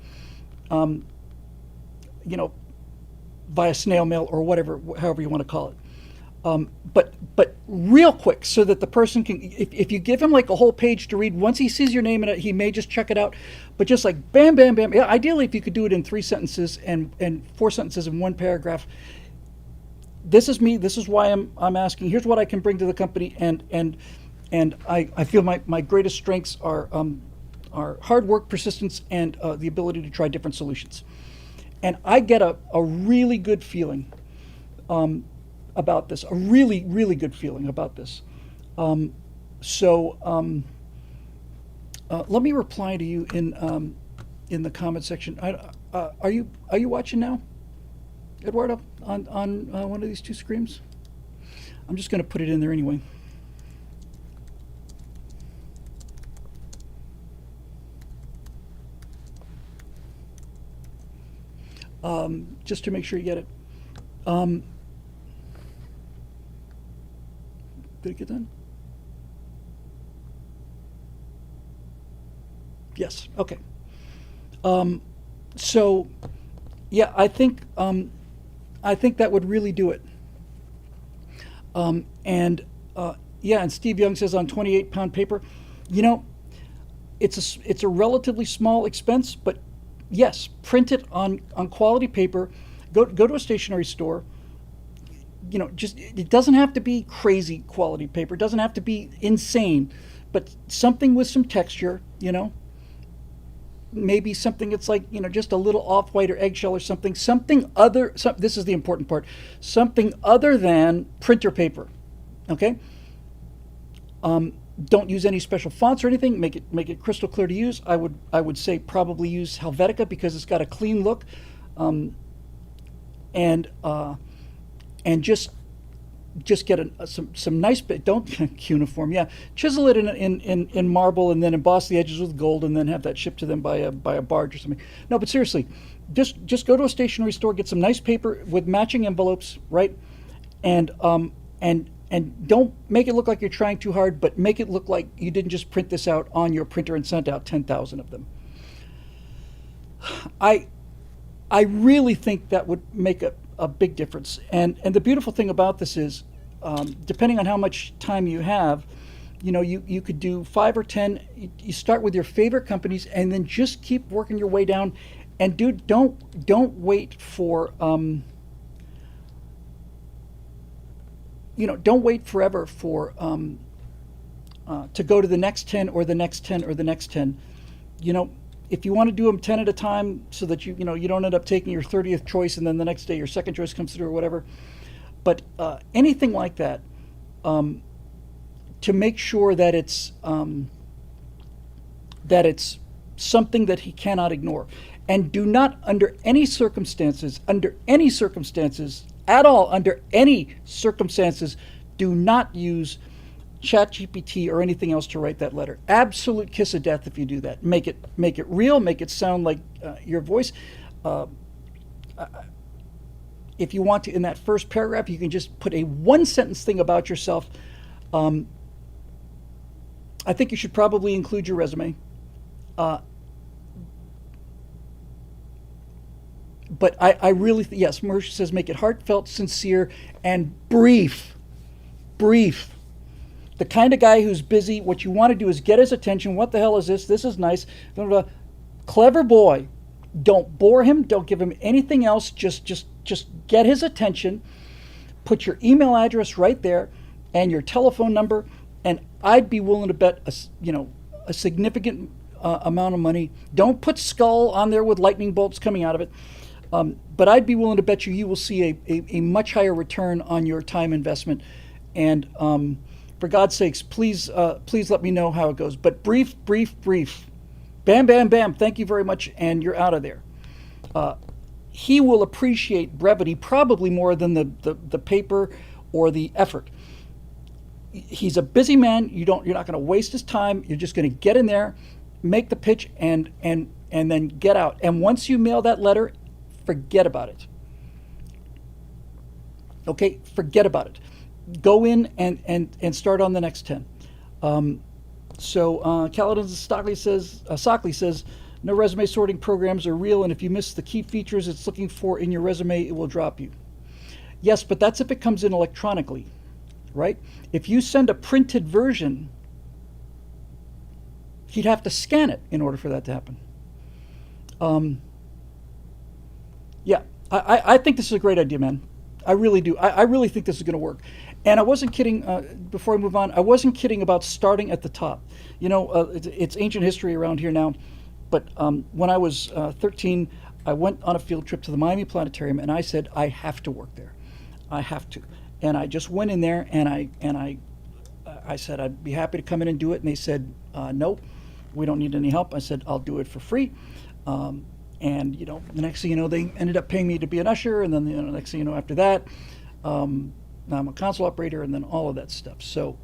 via snail mail or whatever, however you want to call it. But real quick, so that the person can, if you give him like a whole page to read, once he sees your name in it, he may just check it out. But just like bam, bam, bam. Yeah, ideally, if you could do it in 3 sentences and 4 sentences in 1 paragraph. This is me. This is why I'm asking. Here's what I can bring to the company, and I feel my greatest strengths are hard work, persistence, and the ability to try different solutions. And I get a really good feeling about this, a really, really good feeling about this. Let me reply to you in the comment section. Are you watching now, Eduardo, on one of these 2 screens? I'm just going to put it in there anyway. Just to make sure you get it. Did it get done? Yes. Okay. So, yeah, I think that would really do it. And Steve Young says on 28-pound paper, it's a relatively small expense, but yes, print it on quality paper. Go to a stationery store. It doesn't have to be crazy quality paper. It doesn't have to be insane, but something with some texture. Maybe something that's like just a little off-white or eggshell or something. This is the important part. Something other than printer paper. Okay. Don't use any special fonts or anything. Make it crystal clear to use. I would say probably use Helvetica because it's got a clean look, um, and and just get some nice bit. Don't cuneiform. Yeah, chisel it in marble and then emboss the edges with gold and then have that shipped to them by a barge or something. No, but seriously, just go to a stationery store, get some nice paper with matching envelopes, right? And and don't make it look like you're trying too hard, but make it look like you didn't just print this out on your printer and sent out 10,000 of them. I I really think that would make a big difference. And the beautiful thing about this is, depending on how much time you have, you could do 5 or 10. You start with your favorite companies, and then just keep working your way down. And dude, don't wait for don't wait forever for to go to the next 10 or the next 10 or the next 10. You know, if you want to do them 10 at a time, so that you don't end up taking your 30th choice and then the next day your second choice comes through or whatever. But anything like that, to make sure that it's something that he cannot ignore. And do not, under any circumstances at all, under any circumstances, do not use ChatGPT or anything else to write that letter. Absolute kiss of death if you do that. Make it real. Make it sound like your voice. Uh, if you want to, in that first paragraph, you can just put a one sentence thing about yourself. Um, I think you should probably include your resume. Uh, but I really, yes, Marisha says make it heartfelt, sincere, and brief. Brief. The kind of guy who's busy, what you want to do is get his attention. What the hell is this? This is nice. Blah, blah, blah. Clever boy. Don't bore him. Don't give him anything else. Just get his attention. Put your email address right there and your telephone number. And I'd be willing to bet a significant amount of money. Don't put skull on there with lightning bolts coming out of it. But I'd be willing to bet you will see a much higher return on your time investment. And for God's sakes, please let me know how it goes. But brief. Bam, bam, bam. Thank you very much. And you're out of there. He will appreciate brevity probably more than the paper or the effort. He's a busy man. You're not going to waste his time. You're just going to get in there, make the pitch, and then get out. And once you mail that letter, forget about it. Okay, forget about it. Go in and start on the next 10. Kaladin Stockley says, no resume sorting programs are real, and if you miss the key features it's looking for in your resume, it will drop you. Yes, but that's if it comes in electronically, right? If you send a printed version, he'd have to scan it in order for that to happen. Yeah, I think this is a great idea, man. I really do. I really think this is going to work. And I wasn't kidding, before I move on, I wasn't kidding about starting at the top. It's ancient history around here now, but when I was 13, I went on a field trip to the Miami Planetarium, and I said, I have to work there. I have to. And I just went in there, and I said, I'd be happy to come in and do it. And they said, no, we don't need any help. I said, I'll do it for free. And the next thing you know, they ended up paying me to be an usher, and then the next thing you know, after that, now I'm a console operator, and then all of that stuff. So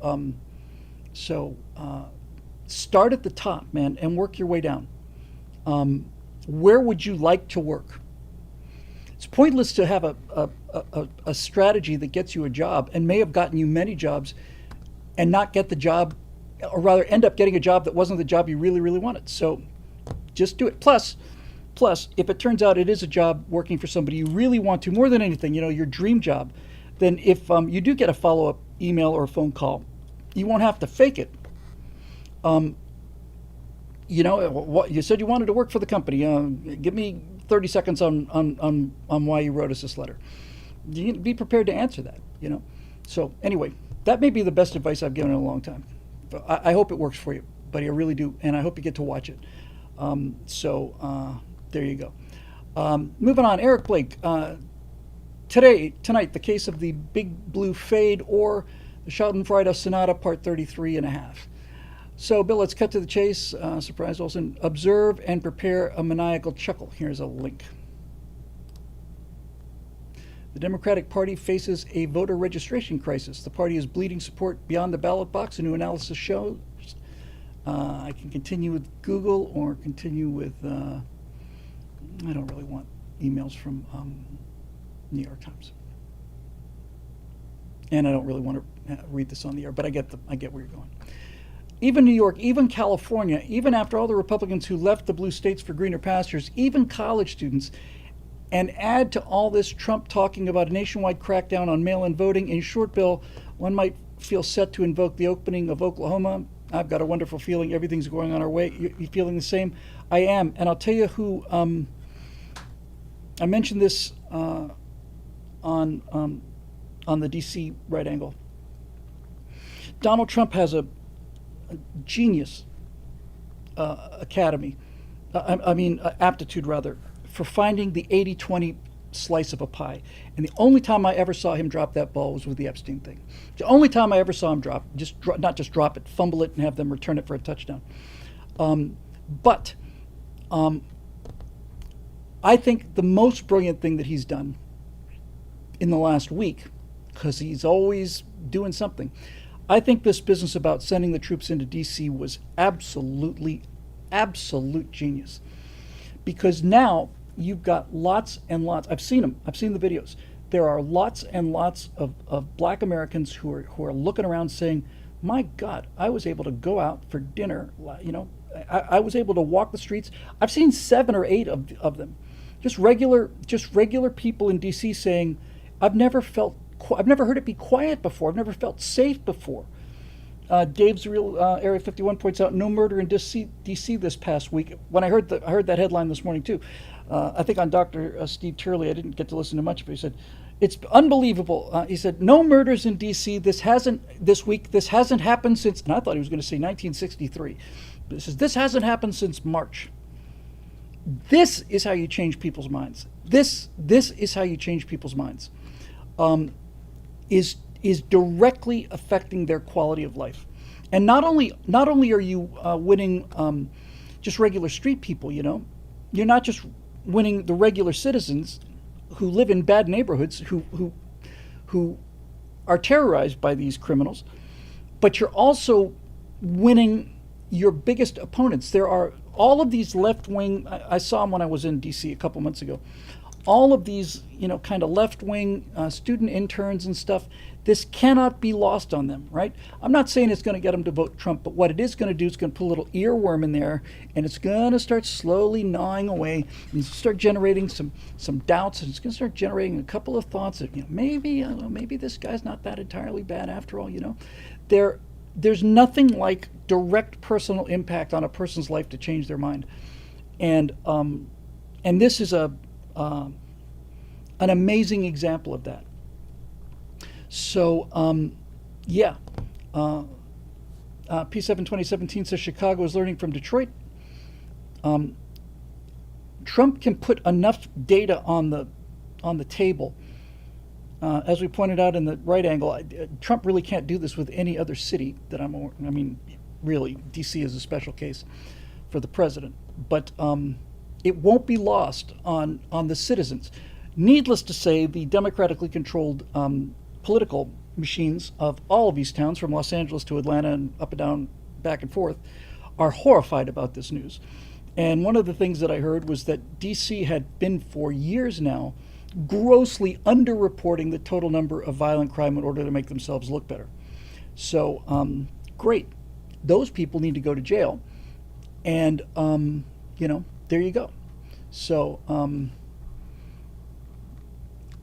start at the top, man, and work your way down. Where would you like to work? It's pointless to have a strategy that gets you a job and may have gotten you many jobs and not get the job, or rather end up getting a job that wasn't the job you really, really wanted. So just do it. Plus, if it turns out it is a job working for somebody you really want to, more than anything, your dream job, then if you do get a follow-up email or a phone call, you won't have to fake it. What you said you wanted to work for the company. Give me 30 seconds on why you wrote us this letter. You be prepared to answer that. So anyway, that may be the best advice I've given in a long time. I hope it works for you, buddy. I really do, and I hope you get to watch it. There you go. Moving on, Eric Blake. Tonight, the case of the Big Blue Fade or the Schadenfreude Sonata Part 33 and a half. So, Bill, let's cut to the chase. Surprise, Olson. Observe and prepare a maniacal chuckle. Here's a link. The Democratic Party faces a voter registration crisis. The party is bleeding support beyond the ballot box. A new analysis shows. I can continue with Google or continue with. I don't really want emails from New York Times, and I don't really want to read this on the air. But I get where you're going. Even New York, even California, even after all the Republicans who left the blue states for greener pastures, even college students. And add to all this Trump talking about a nationwide crackdown on mail-in voting. In short, Bill, one might feel set to invoke the opening of Oklahoma. I've got a wonderful feeling everything's going on our way. You feeling the same? I am. And I'll tell you who, I mentioned this on the DC right angle. Donald Trump has a genius academy, aptitude rather, for finding the 80-20 slice of a pie. And the only time I ever saw him drop that ball was with the Epstein thing. The only time I ever saw him not just drop it, fumble it and have them return it for a touchdown. But I think the most brilliant thing that he's done in the last week, because he's always doing something, I think this business about sending the troops into D.C. was absolute genius. Because now you've got lots and lots. I've seen them. I've seen the videos. There are lots and lots of Black Americans who are looking around saying, "My God, I was able to go out for dinner. You know, I was able to walk the streets." I've seen 7 or 8 of them, just regular people in D.C. saying, "I've never heard it be quiet before. I've never felt safe before." Dave's Real Area 51 points out no murder in D.C. this past week. When I heard that headline this morning too, I think on Dr. Steve Turley, I didn't get to listen to much, but he said it's unbelievable. He said no murders in D.C. this hasn't happened since, and I thought he was going to say 1963. But he says this hasn't happened since March. This is how you change people's minds. This is how you change people's minds. Is directly affecting their quality of life. And not only are you winning just regular street people, you know, you're not just winning the regular citizens who live in bad neighborhoods who are terrorized by these criminals, but you're also winning your biggest opponents. There are all of these left-wing, I saw them when I was in DC a couple months ago, all of these, you know, kind of left-wing student interns and stuff. This cannot be lost on them, right? I'm not saying it's going to get them to vote Trump, but what it is going to do is going to put a little earworm in there, and it's going to start slowly gnawing away, and start generating some doubts, and it's going to start generating a couple of thoughts that, you know, maybe this guy's not that entirely bad after all. You know, there's nothing like direct personal impact on a person's life to change their mind, and this is an amazing example of that. So, P7 2017 says Chicago is learning from Detroit. Trump can put enough data on the table. As we pointed out in the right angle, Trump really can't do this with any other city that really, D.C. is a special case for the president. But it won't be lost on the citizens. Needless to say, the democratically controlled political machines of all of these towns, from Los Angeles to Atlanta and up and down, back and forth, are horrified about this news. And one of the things that I heard was that D.C. had been for years now grossly underreporting the total number of violent crime in order to make themselves look better. So, great. Those people need to go to jail. And, there you go. So,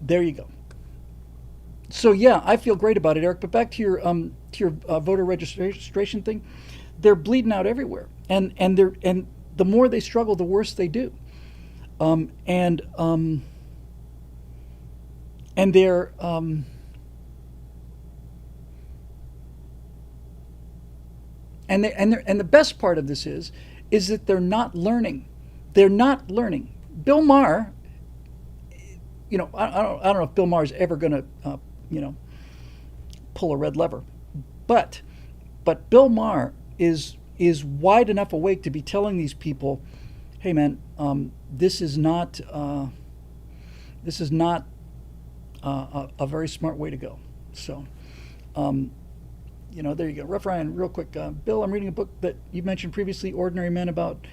there you go. So yeah, I feel great about it, Eric. But back to your voter registration thing, they're bleeding out everywhere, and the more they struggle, the worse they do, and they're and the best part of this is that they're not learning. They're not learning. Bill Maher, you know, I don't know if Bill Maher is ever going to pull a red lever, but Bill Maher is is wide enough awake to be telling these people, hey man, this is not a very smart way to go. So, there you go. Rough Ryan, real quick. Bill, I'm reading a book that you mentioned previously, Ordinary Men, about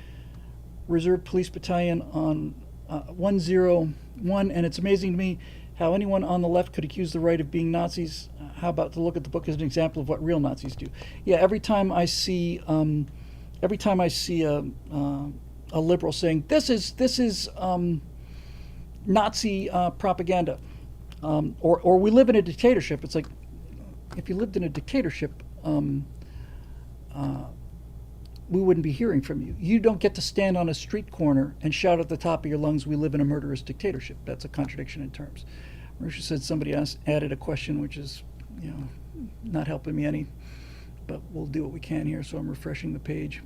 Reserve Police Battalion on 101, and it's amazing to me how anyone on the left could accuse the right of being Nazis. How about to look at the book as an example of what real Nazis do? Yeah, every time I see a liberal saying this is Nazi propaganda, or we live in a dictatorship. It's like, if you lived in a dictatorship, we wouldn't be hearing from you. You don't get to stand on a street corner and shout at the top of your lungs, we live in a murderous dictatorship. That's a contradiction in terms. Marusha said somebody added a question, which is, not helping me any, but we'll do what we can here. So I'm refreshing the page.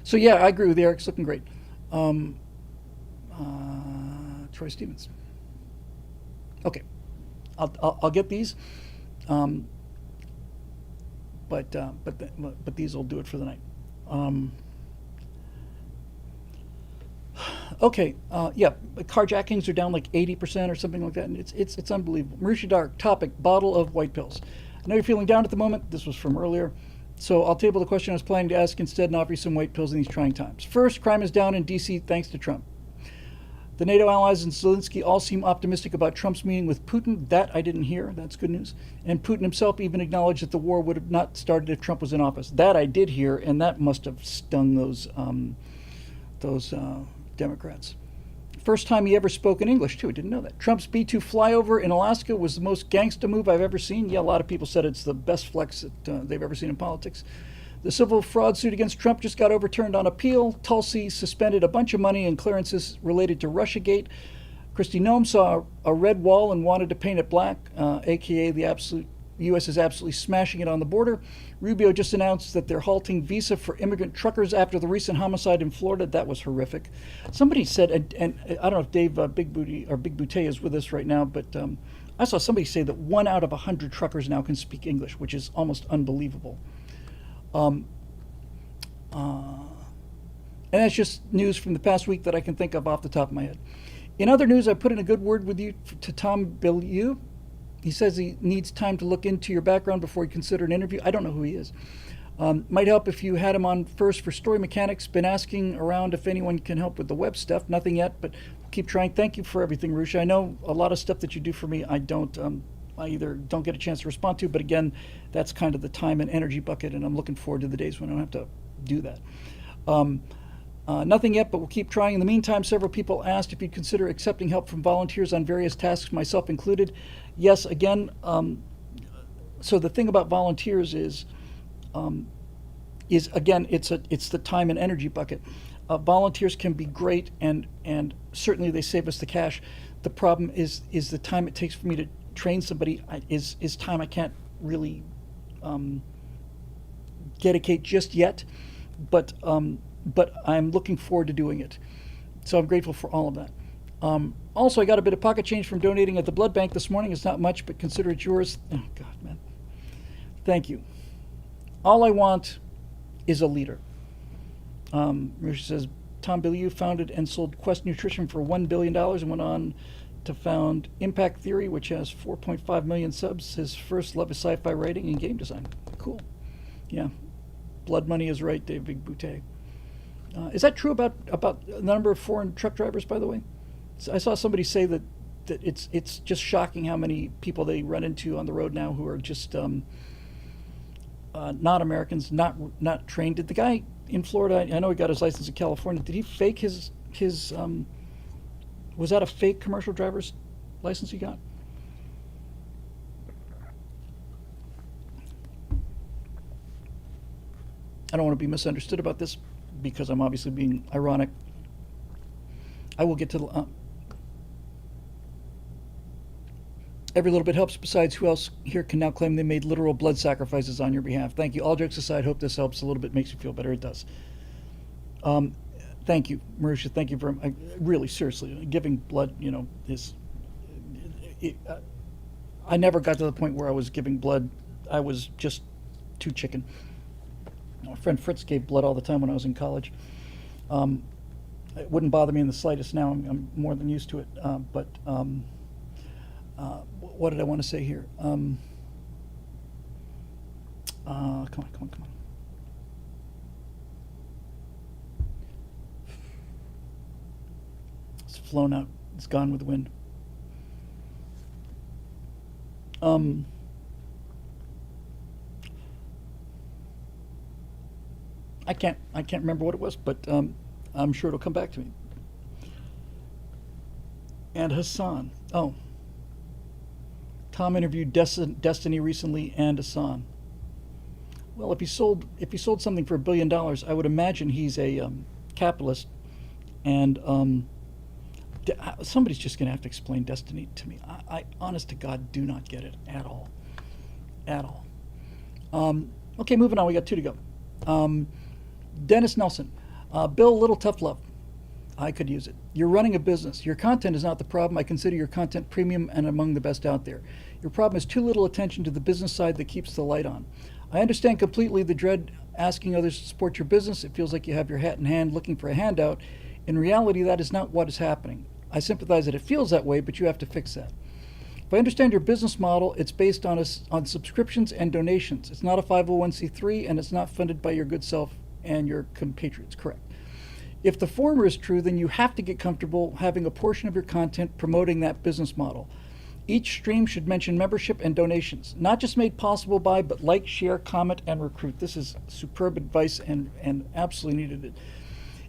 So yeah, I agree with Eric. It's looking great. Troy Stevens. Okay, I'll get these. But these will do it for the night. Okay, yeah, carjackings are down like 80% or something like that, and it's unbelievable. Marusha Dark, topic, bottle of white pills. I know you're feeling down at the moment. This was from earlier. So I'll table the question I was planning to ask instead and offer you some white pills in these trying times. First, crime is down in D.C. thanks to Trump. The NATO allies and Zelensky all seem optimistic about Trump's meeting with Putin. That I didn't hear. That's good news. And Putin himself even acknowledged that the war would have not started if Trump was in office. That I did hear, and that must have stung those Democrats. First time he ever spoke in English, too. I didn't know that. Trump's B-2 flyover in Alaska was the most gangsta move I've ever seen. Yeah, a lot of people said it's the best flex that they've ever seen in politics. The civil fraud suit against Trump just got overturned on appeal. Tulsi suspended a bunch of money and clearances related to Russiagate. Kristi Noem saw a red wall and wanted to paint it black, a.k.a. the U.S. is absolutely smashing it on the border. Rubio just announced that they're halting visa for immigrant truckers after the recent homicide in Florida. That was horrific. Somebody said, and I don't know if Dave Big Boutte is with us right now, but I saw somebody say that 1 out of 100 truckers now can speak English, which is almost unbelievable. And that's just news from the past week that I can think of off the top of my head. In other news, I put in a good word with you to Tom Bellew. He says he needs time to look into your background before he consider an interview. I don't know who he is. Might help if you had him on first for story mechanics. Been asking around if anyone can help with the web stuff. Nothing yet, but keep trying. Thank you for everything, Rusha. I know a lot of stuff that you do for me, I either don't get a chance to respond to, but again, that's kind of the time and energy bucket, and I'm looking forward to the days when I don't have to do that. Nothing yet, but we'll keep trying. In the meantime, several people asked if you'd consider accepting help from volunteers on various tasks, myself included. Yes, again, so the thing about volunteers is again, it's the time and energy bucket. Volunteers can be great, and certainly they save us the cash. The problem is the time it takes for me to train somebody is time I can't really dedicate just yet, but I'm looking forward to doing it. So I'm grateful for all of that. Also, I got a bit of pocket change from donating at the blood bank this morning. It's not much, but consider it yours. Oh, God, man. Thank you. All I want is a leader. Risha says, Tom Bellew founded and sold Quest Nutrition for $1 billion and went on to found Impact Theory, which has 4.5 million subs. His first love is sci-fi writing and game design. Cool. Yeah. Blood money is right, Dave Big Boutte. Is that true about the number of foreign truck drivers, by the way? So I saw somebody say that it's just shocking how many people they run into on the road now who are just not Americans, not trained. Did the guy in Florida, I know he got his license in California, did he fake his was that a fake commercial driver's license he got? I don't want to be misunderstood about this because I'm obviously being ironic. I will get to every little bit helps. Besides, who else here can now claim they made literal blood sacrifices on your behalf? Thank you. All jokes aside, hope this helps a little bit, makes you feel better. It does. Thank you, Marusha. Thank you for really seriously giving blood. I never got to the point where I was giving blood. I was just too chicken. My friend Fritz gave blood all the time when I was in college. Um, it wouldn't bother me in the slightest now. I'm more than used to it. What did I want to say here? Come on, come on, come on. It's flown out. It's gone with the wind. Um, I can't remember what it was, but I'm sure it'll come back to me. And Hassan. Oh, Tom interviewed Destiny recently and Hassan. Well, if he sold something for $1 billion, I would imagine he's a capitalist, and somebody's just going to have to explain Destiny to me. Honest to God, do not get it at all, at all. Okay, moving on. We got two to go. Um, Dennis Nelson, Bill, a little tough love. I could use it. You're running a business. Your content is not the problem. I consider your content premium and among the best out there. Your problem is too little attention to the business side that keeps the light on. I understand completely the dread asking others to support your business. It feels like you have your hat in hand looking for a handout. In reality, that is not what is happening. I sympathize that it feels that way, but you have to fix that. If I understand your business model, it's based on subscriptions and donations. It's not a 501c3, and it's not funded by your good self and your compatriots. Correct. If the former is true, then you have to get comfortable having a portion of your content promoting that business model. Each stream should mention membership and donations, not just made possible by, but like, share, comment, and recruit. This is superb advice and absolutely needed it.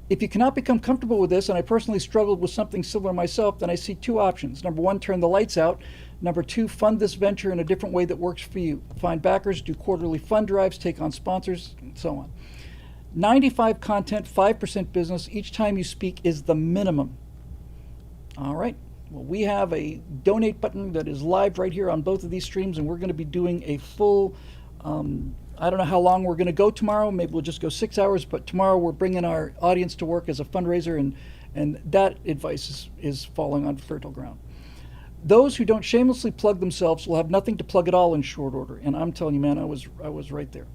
If you cannot become comfortable with this, and I personally struggled with something similar myself, then I see two options. Number one, turn the lights out. Number two, fund this venture in a different way that works for you. Find backers, do quarterly fund drives, take on sponsors, and so on. 95 content, 5% business. Each time you speak is the minimum. All right. Well, we have a donate button that is live right here on both of these streams, and we're going to be doing a full, I don't know how long we're going to go tomorrow. Maybe we'll just go 6 hours, but tomorrow we're bringing our audience to work as a fundraiser, and that advice is falling on fertile ground. Those who don't shamelessly plug themselves will have nothing to plug at all in short order. And I'm telling you, man, I was right there.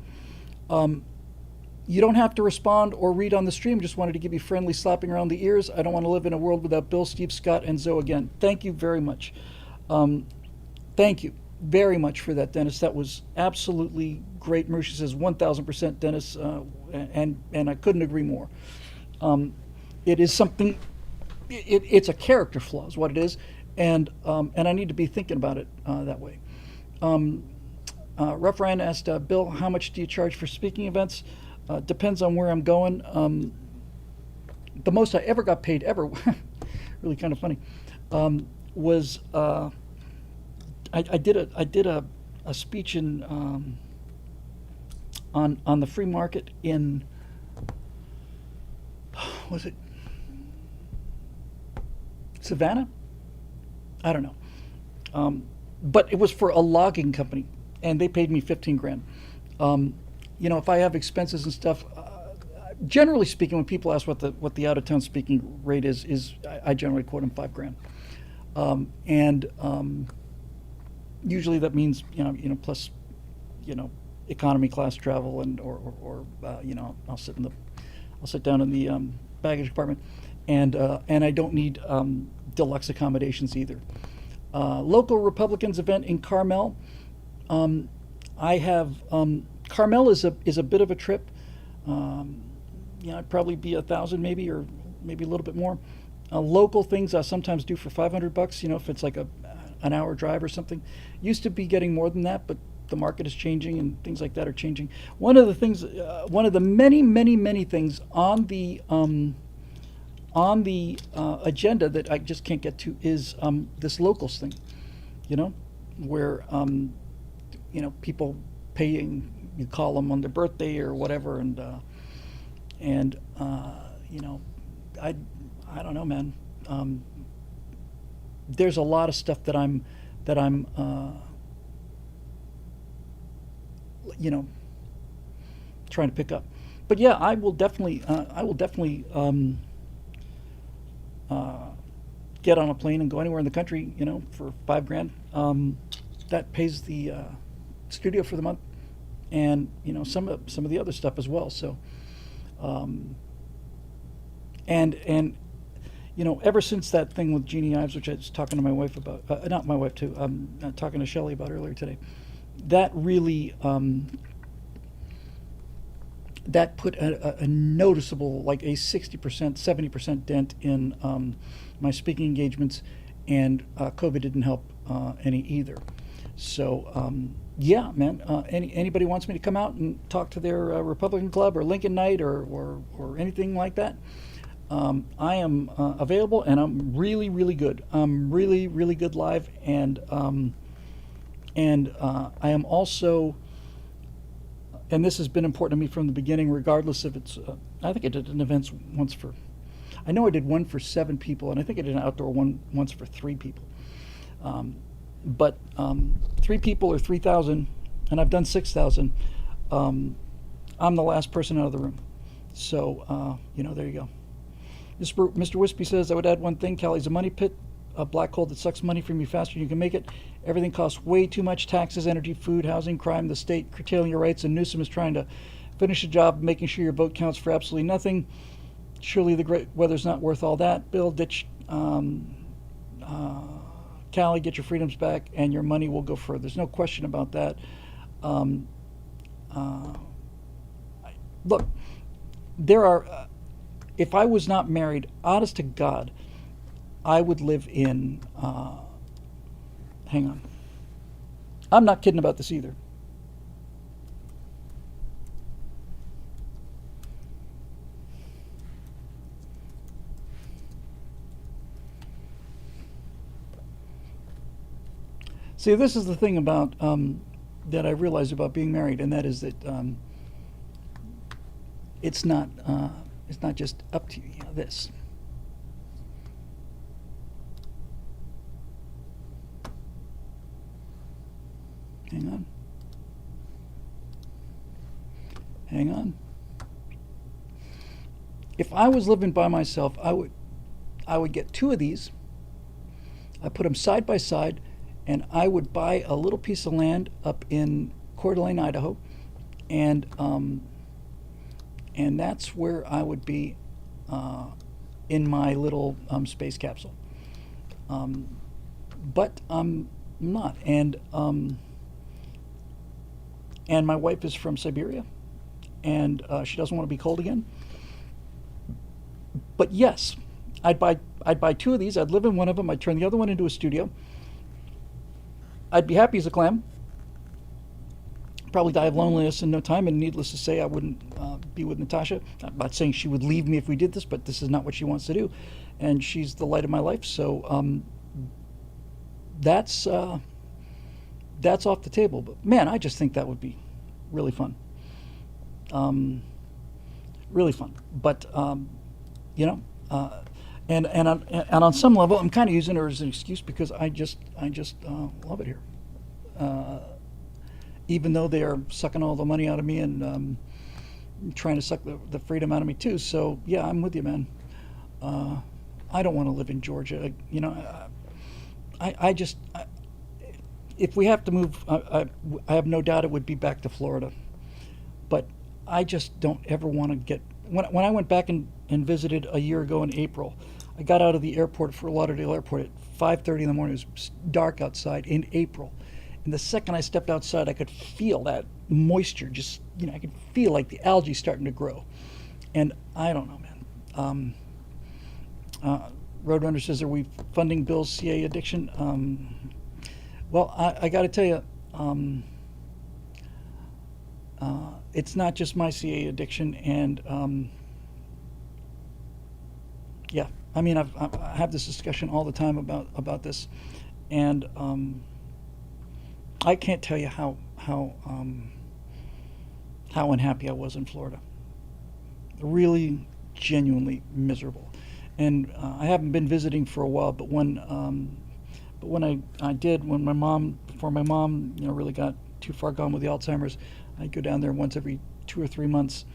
You don't have to respond or read on the stream. Just wanted to give you friendly slapping around the ears. I don't want to live in a world without Bill, Steve, Scott, and Zoe again. Thank you very much. Thank you very much for that, Dennis. That was absolutely great. Marusha says 1,000%, Dennis, and I couldn't agree more. It is something. It's a character flaw, is what it is, and I need to be thinking about it that way. Rough Ryan asked Bill, how much do you charge for speaking events? Depends on where I'm going. The most I ever got paid ever, really kind of funny, was I did a speech in on the free market in, was it Savannah? I don't know, but it was for a logging company, and they paid me 15 grand. If I have expenses and stuff, generally speaking, when people ask what the out of town speaking rate is I generally quote them 5 grand, and usually that means plus economy class travel and or I'll sit down in the baggage compartment, and I don't need deluxe accommodations either. Local Republicans event in Carmel. I have. Carmel is a bit of a trip. I'd probably be 1,000 maybe, or maybe a little bit more. Local things I sometimes do for $500. If it's like an hour drive or something. Used to be getting more than that, but the market is changing and things like that are changing. One of the many things on the agenda that I just can't get to is this locals thing. Where people paying. You call them on their birthday or whatever, and I don't know, man. There's a lot of stuff that I'm trying to pick up, but yeah, I will definitely get on a plane and go anywhere in the country, for 5 grand. That pays the studio for the month. and some of the other stuff as well. So, um, and ever since that thing with Jeannie Ives, which I was talking to my wife about, not my wife too, talking to Shelley about earlier today, that really that put a noticeable, like a 60%, 70% dent in my speaking engagements, and COVID didn't help any either. So yeah, man. Anybody wants me to come out and talk to their Republican club or Lincoln Night or anything like that, I am available, and I'm really really good. I'm really really good live, and I am also, and this has been important to me from the beginning, regardless if it's. I think I did an event once for. I know I did one for 7 people, and I think I did an outdoor one once for 3 people. Um, but 3 people or 3,000, and I've done 6,000. Um, I'm the last person out of the room. So there you go. Mr. Wispy says, I would add one thing. Cali's a money pit, a black hole that sucks money from you faster than you can make it. Everything costs way too much: taxes, energy, food, housing, crime, the state curtailing your rights, and Newsom is trying to finish a job making sure your vote counts for absolutely nothing. Surely the great weather's not worth all that. Bill, ditch Cali, get your freedoms back, and your money will go further. There's no question about that. Um, uh, Look, there are. If I was not married, honest to God, I would live in. Hang on. I'm not kidding about this either. See, this is the thing about that I realized about being married, and that is that it's not just up to this. Hang on. Hang on. If I was living by myself, I would get 2 of these. I put them side by side, and I would buy a little piece of land up in Coeur d'Alene, Idaho, and that's where I would be in my little space capsule. Um, but I'm not, and my wife is from Siberia, and she doesn't want to be cold again. But yes, I'd buy 2 of these. I'd live in one of them. I'd turn the other one into a studio. I'd be happy as a clam. Probably die of loneliness in no time, and needless to say, I wouldn't be with Natasha. I'm not saying she would leave me if we did this, but this is not what she wants to do, and she's the light of my life. So that's off the table. But man, I just think that would be really fun, really fun. But you know, and on some level, I'm kind of using her as an excuse because I just love it here. Uh, Even though they are sucking all the money out of me and trying to suck the freedom out of me too. So yeah, I'm with you, man. Uh, I don't want to live in Georgia. If we have to move, I have no doubt it would be back to Florida. But I just don't ever want to get. When I went back and visited a year ago in April, I got out of the airport, Fort Lauderdale Airport, at 5:30 in the morning. It was dark outside in April. And the second I stepped outside, I could feel that moisture. Just, I could feel like the algae starting to grow. And I don't know, man. Roadrunner says, are we funding Bill's CA addiction? Well, I got to tell you, it's not just my CA addiction. And yeah, I mean, I have this discussion all the time about this. And I can't tell you how unhappy I was in Florida. Really, genuinely miserable. And I haven't been visiting for a while, but when I did, before my mom really got too far gone with the Alzheimer's, I'd go down there once every 2 or 3 months,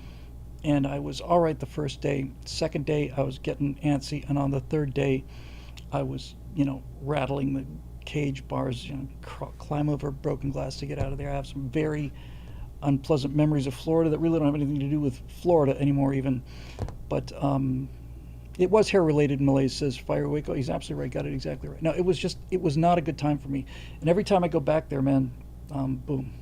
and I was all right the first day. Second day, I was getting antsy, and on the third day, I was rattling the cage bars, climb over broken glass to get out of there. I have some very unpleasant memories of Florida that really don't have anything to do with Florida anymore, even. But it was hair related. Malaise says Fire Waco. He's absolutely right. Got it exactly right. No, it was not a good time for me. And every time I go back there, man, boom.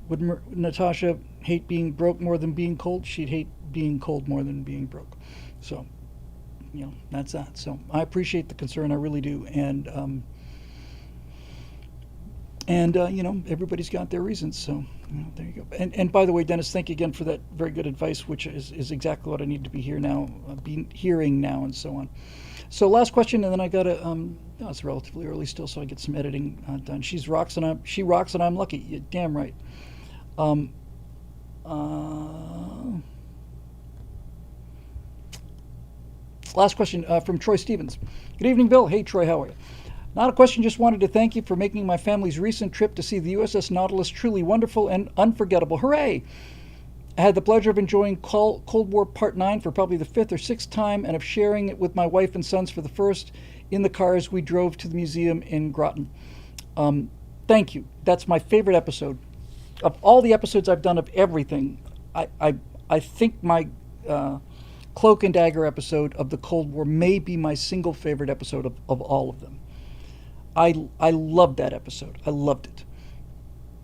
Would Natasha hate being broke more than being cold? She'd hate being cold more than being broke. So, that's that. So I appreciate the concern. I really do. And everybody's got their reasons. So there you go. And by the way, Dennis, thank you again for that very good advice, which is exactly what I need to be hearing now, and so on. So last question, and then I gotta. It's relatively early still, so I get some editing done. She rocks, and I'm lucky. You're damn right. Last question from Troy Stevens. Good evening, Bill. Hey, Troy, how are you? Not a question, just wanted to thank you for making my family's recent trip to see the USS Nautilus truly wonderful and unforgettable. Hooray! I had the pleasure of enjoying Cold War Part 9 for probably the fifth or sixth time, and of sharing it with my wife and sons for the first in the car as we drove to the museum in Groton. Thank you. That's my favorite episode. Of all the episodes I've done of everything, I think my Cloak and Dagger episode of the Cold War may be my single favorite episode of all of them. I loved that episode. I loved it.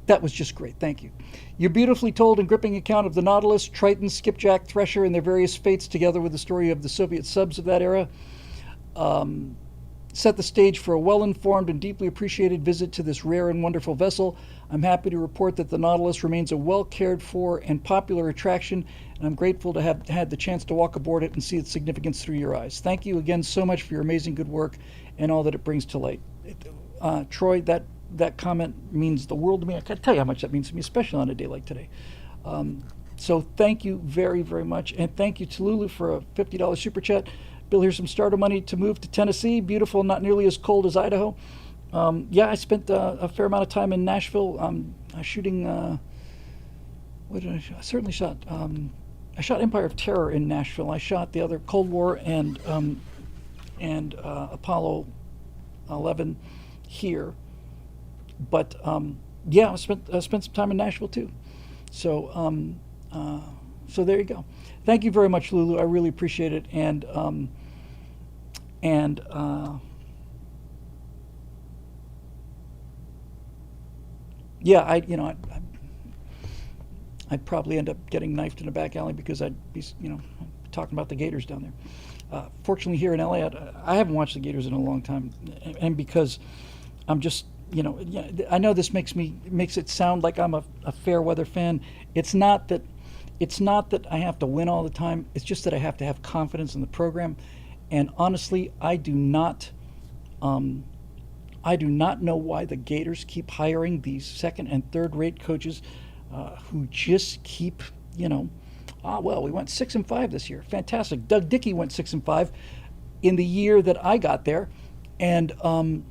That was just great. Thank you. Your beautifully told and gripping account of the Nautilus, Triton, Skipjack, Thresher, and their various fates, together with the story of the Soviet subs of that era, set the stage for a well-informed and deeply appreciated visit to this rare and wonderful vessel. I'm happy to report that the Nautilus remains a well-cared-for and popular attraction, and I'm grateful to have had the chance to walk aboard it and see its significance through your eyes. Thank you again so much for your amazing good work and all that it brings to light. Troy, that comment means the world to me. I can't tell you how much that means to me, especially on a day like today. So thank you very, very much. And thank you to Lulu for a $50 super chat. Bill, here's some starter money to move to Tennessee. Beautiful, not nearly as cold as Idaho. I spent a fair amount of time in Nashville shooting. What did I shoot? I certainly shot. I shot Empire of Terror in Nashville. I shot the other Cold War and Apollo 11 here. But I spent some time in Nashville too. So so there you go. Thank you very much, Lulu. I really appreciate it. I'd probably end up getting knifed in a back alley because I'd be, talking about the Gators down there. Fortunately, here in LA, I haven't watched the Gators in a long time, and because I'm just, I know this makes it sound like I'm a fair weather fan. It's not that I have to win all the time. It's just that I have to have confidence in the program. And honestly, I do not know why the Gators keep hiring these second and third rate coaches who just keep, we went 6-5 this year. Fantastic. Doug Dickey went 6-5 in the year that I got there. And then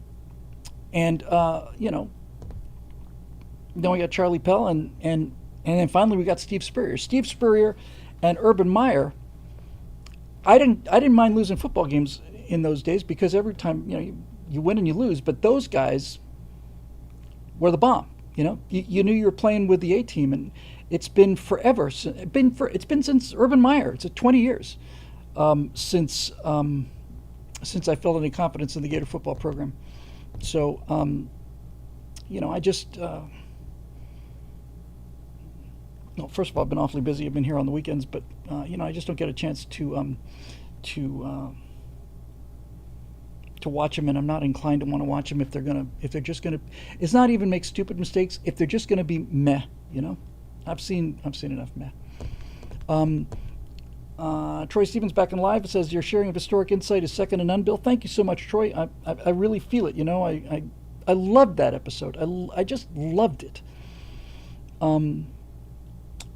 we got Charlie Pell and then finally we got Steve Spurrier. Steve Spurrier and Urban Meyer. I didn't mind losing football games in those days because every time you win and you lose, but those guys were the bomb. You knew you were playing with the A team, and it's been forever. It's been since Urban Meyer. It's 20 years since I felt any confidence in the Gator football program. So I just. First of all, I've been awfully busy. I've been here on the weekends, but I just don't get a chance to watch them, and I'm not inclined to want to watch them if they're just gonna. It's not even make stupid mistakes. If they're just gonna be meh, I've seen enough meh. Troy Stevens back in live. It says your sharing of historic insight is second to none. Bill, thank you so much, Troy. I really feel it. I loved that episode. I just loved it.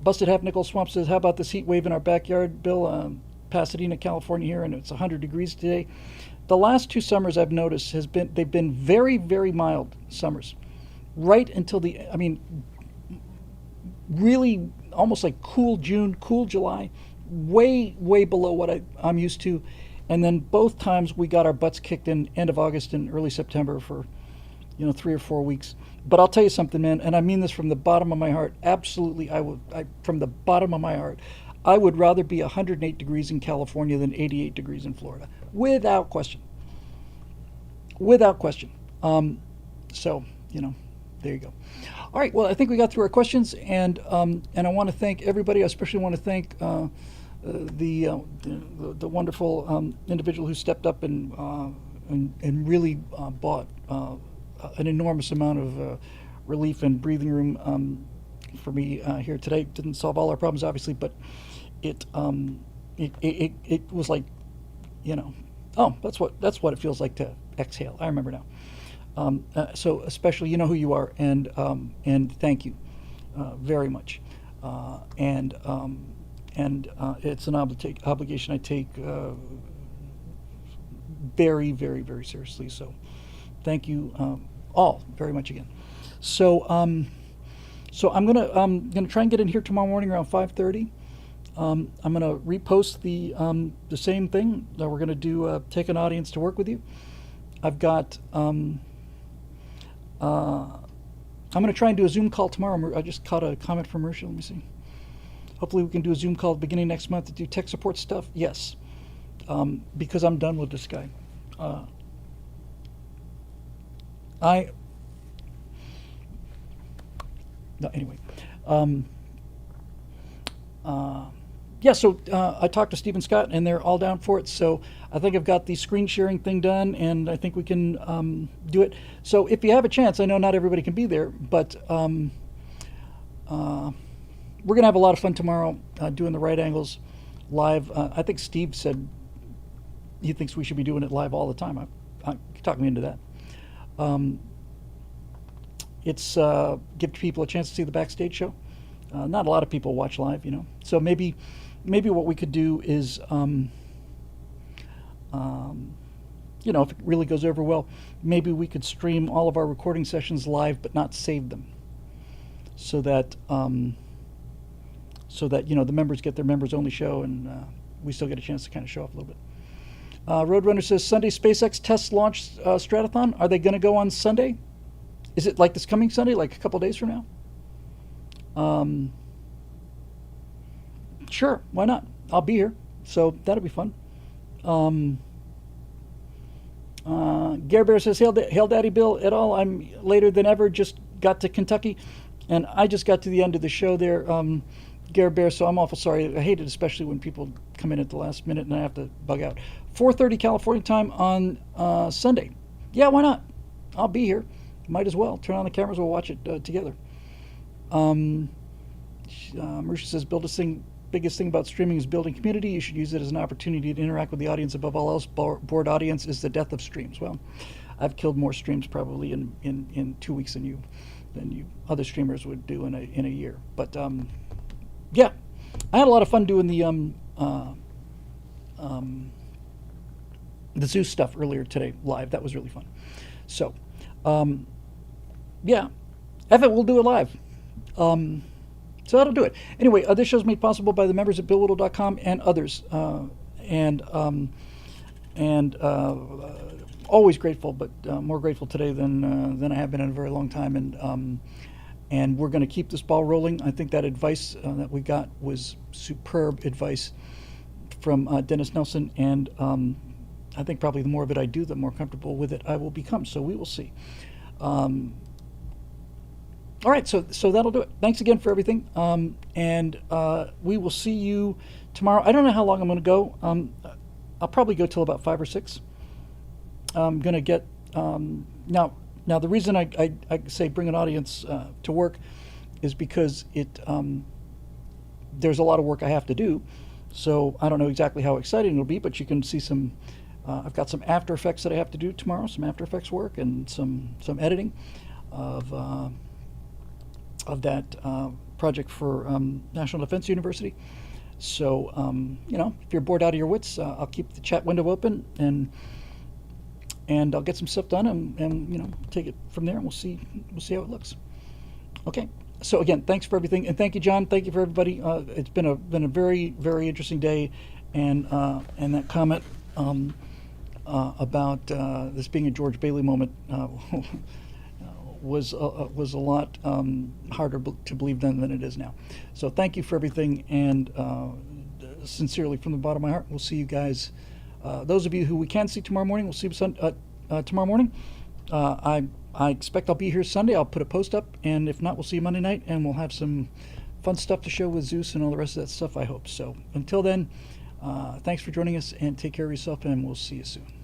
Busted Half Nickel Swamp says, how about this heat wave in our backyard, Bill? Pasadena, California here, and it's 100 degrees today. The last 2 summers I've noticed they've been very, very mild summers. Right until really almost like cool June, cool July, way, way below what I'm used to. And then both times we got our butts kicked in end of August and early September for 3 or 4 weeks. But I'll tell you something, man, and I mean this from the bottom of my heart. Absolutely, from the bottom of my heart, I would rather be 108 degrees in California than 88 degrees in Florida, without question. Without question. So, there you go. All right. Well, I think we got through our questions, and I want to thank everybody. I especially want to thank the wonderful individual who stepped up and really bought an enormous amount of relief and breathing room for me here today. Didn't solve all our problems, obviously, but it was like, oh, that's what it feels like to exhale. I remember now. So especially, you know who you are, and thank you very much. And it's an obligation I take very, very, very seriously. So thank you all very much again. So so I'm gonna try and get in here tomorrow morning around 5:30. I'm gonna repost the same thing that we're gonna do. Take an audience to work with you. I've got. I'm going to try and do a Zoom call tomorrow. I just caught a comment from Marisha. Let me see. Hopefully we can do a Zoom call beginning next month to do tech support stuff. Yes, because I'm done with this guy. No, anyway. Yeah, so I talked to Steve and Scott, and they're all down for it. So I think I've got the screen sharing thing done, and I think we can do it. So if you have a chance, I know not everybody can be there, but we're going to have a lot of fun tomorrow doing the right angles live. I think Steve said he thinks we should be doing it live all the time. I talked me into that. It's give people a chance to see the backstage show. Not a lot of people watch live, So maybe what we could do is, if it really goes over well, maybe we could stream all of our recording sessions live, but not save them, so that the members get their members-only show, and we still get a chance to kind of show off a little bit. Roadrunner says Sunday SpaceX test launch Stratathon. Are they going to go on Sunday? Is it like this coming Sunday, like a couple days from now? Sure, why not? I'll be here, so that'll be fun. Gare Bear says, Hail Daddy Bill et al. I'm later than ever, just got to Kentucky, and I just got to the end of the show there, Gare Bear, so I'm awful sorry. I hate it, especially when people come in at the last minute and I have to bug out. 4:30 California time on Sunday. Yeah, why not? I'll be here. Might as well. Turn on the cameras, we'll watch it together. Marisha says, biggest thing about streaming is building community. You should use it as an opportunity to interact with the audience above all else. Bored audience is the death of streams. Well, I've killed more streams probably in 2 weeks than you other streamers would do in a year. But yeah, I had a lot of fun doing the Zeus stuff earlier today live. That was really fun. So yeah, we'll do it live. So that'll do it. Anyway, this show's made possible by the members at BillWhittle.com and others. Always grateful, but more grateful today than I have been in a very long time. And we're going to keep this ball rolling. I think that advice that we got was superb advice from Dennis Nelson. And I think probably the more of it I do, the more comfortable with it I will become. So we will see. All right, so that'll do it. Thanks again for everything, and we will see you tomorrow. I don't know how long I'm going to go. I'll probably go till about 5 or 6. I'm going to get now. The reason I say bring an audience to work is because there's a lot of work I have to do. So I don't know exactly how exciting it'll be, but you can see some. I've got some After Effects that I have to do tomorrow. Some After Effects work and some editing of that project for National Defense University. So, if you're bored out of your wits, I'll keep the chat window open and I'll get some stuff done and take it from there, and we'll see how it looks. Okay. So again, thanks for everything, and thank you, John. Thank you for everybody. It's been a very, very interesting day, and that comment about this being a George Bailey moment. was a lot harder to believe then than it is now. So thank you for everything, and sincerely from the bottom of my heart, we'll see you guys. Those of you who we can see tomorrow morning, we'll see you tomorrow morning. I expect I'll be here Sunday. I'll put a post up, and if not, we'll see you Monday night, and we'll have some fun stuff to show with Zeus and all the rest of that stuff, I hope. So until then, thanks for joining us, and take care of yourself, and we'll see you soon.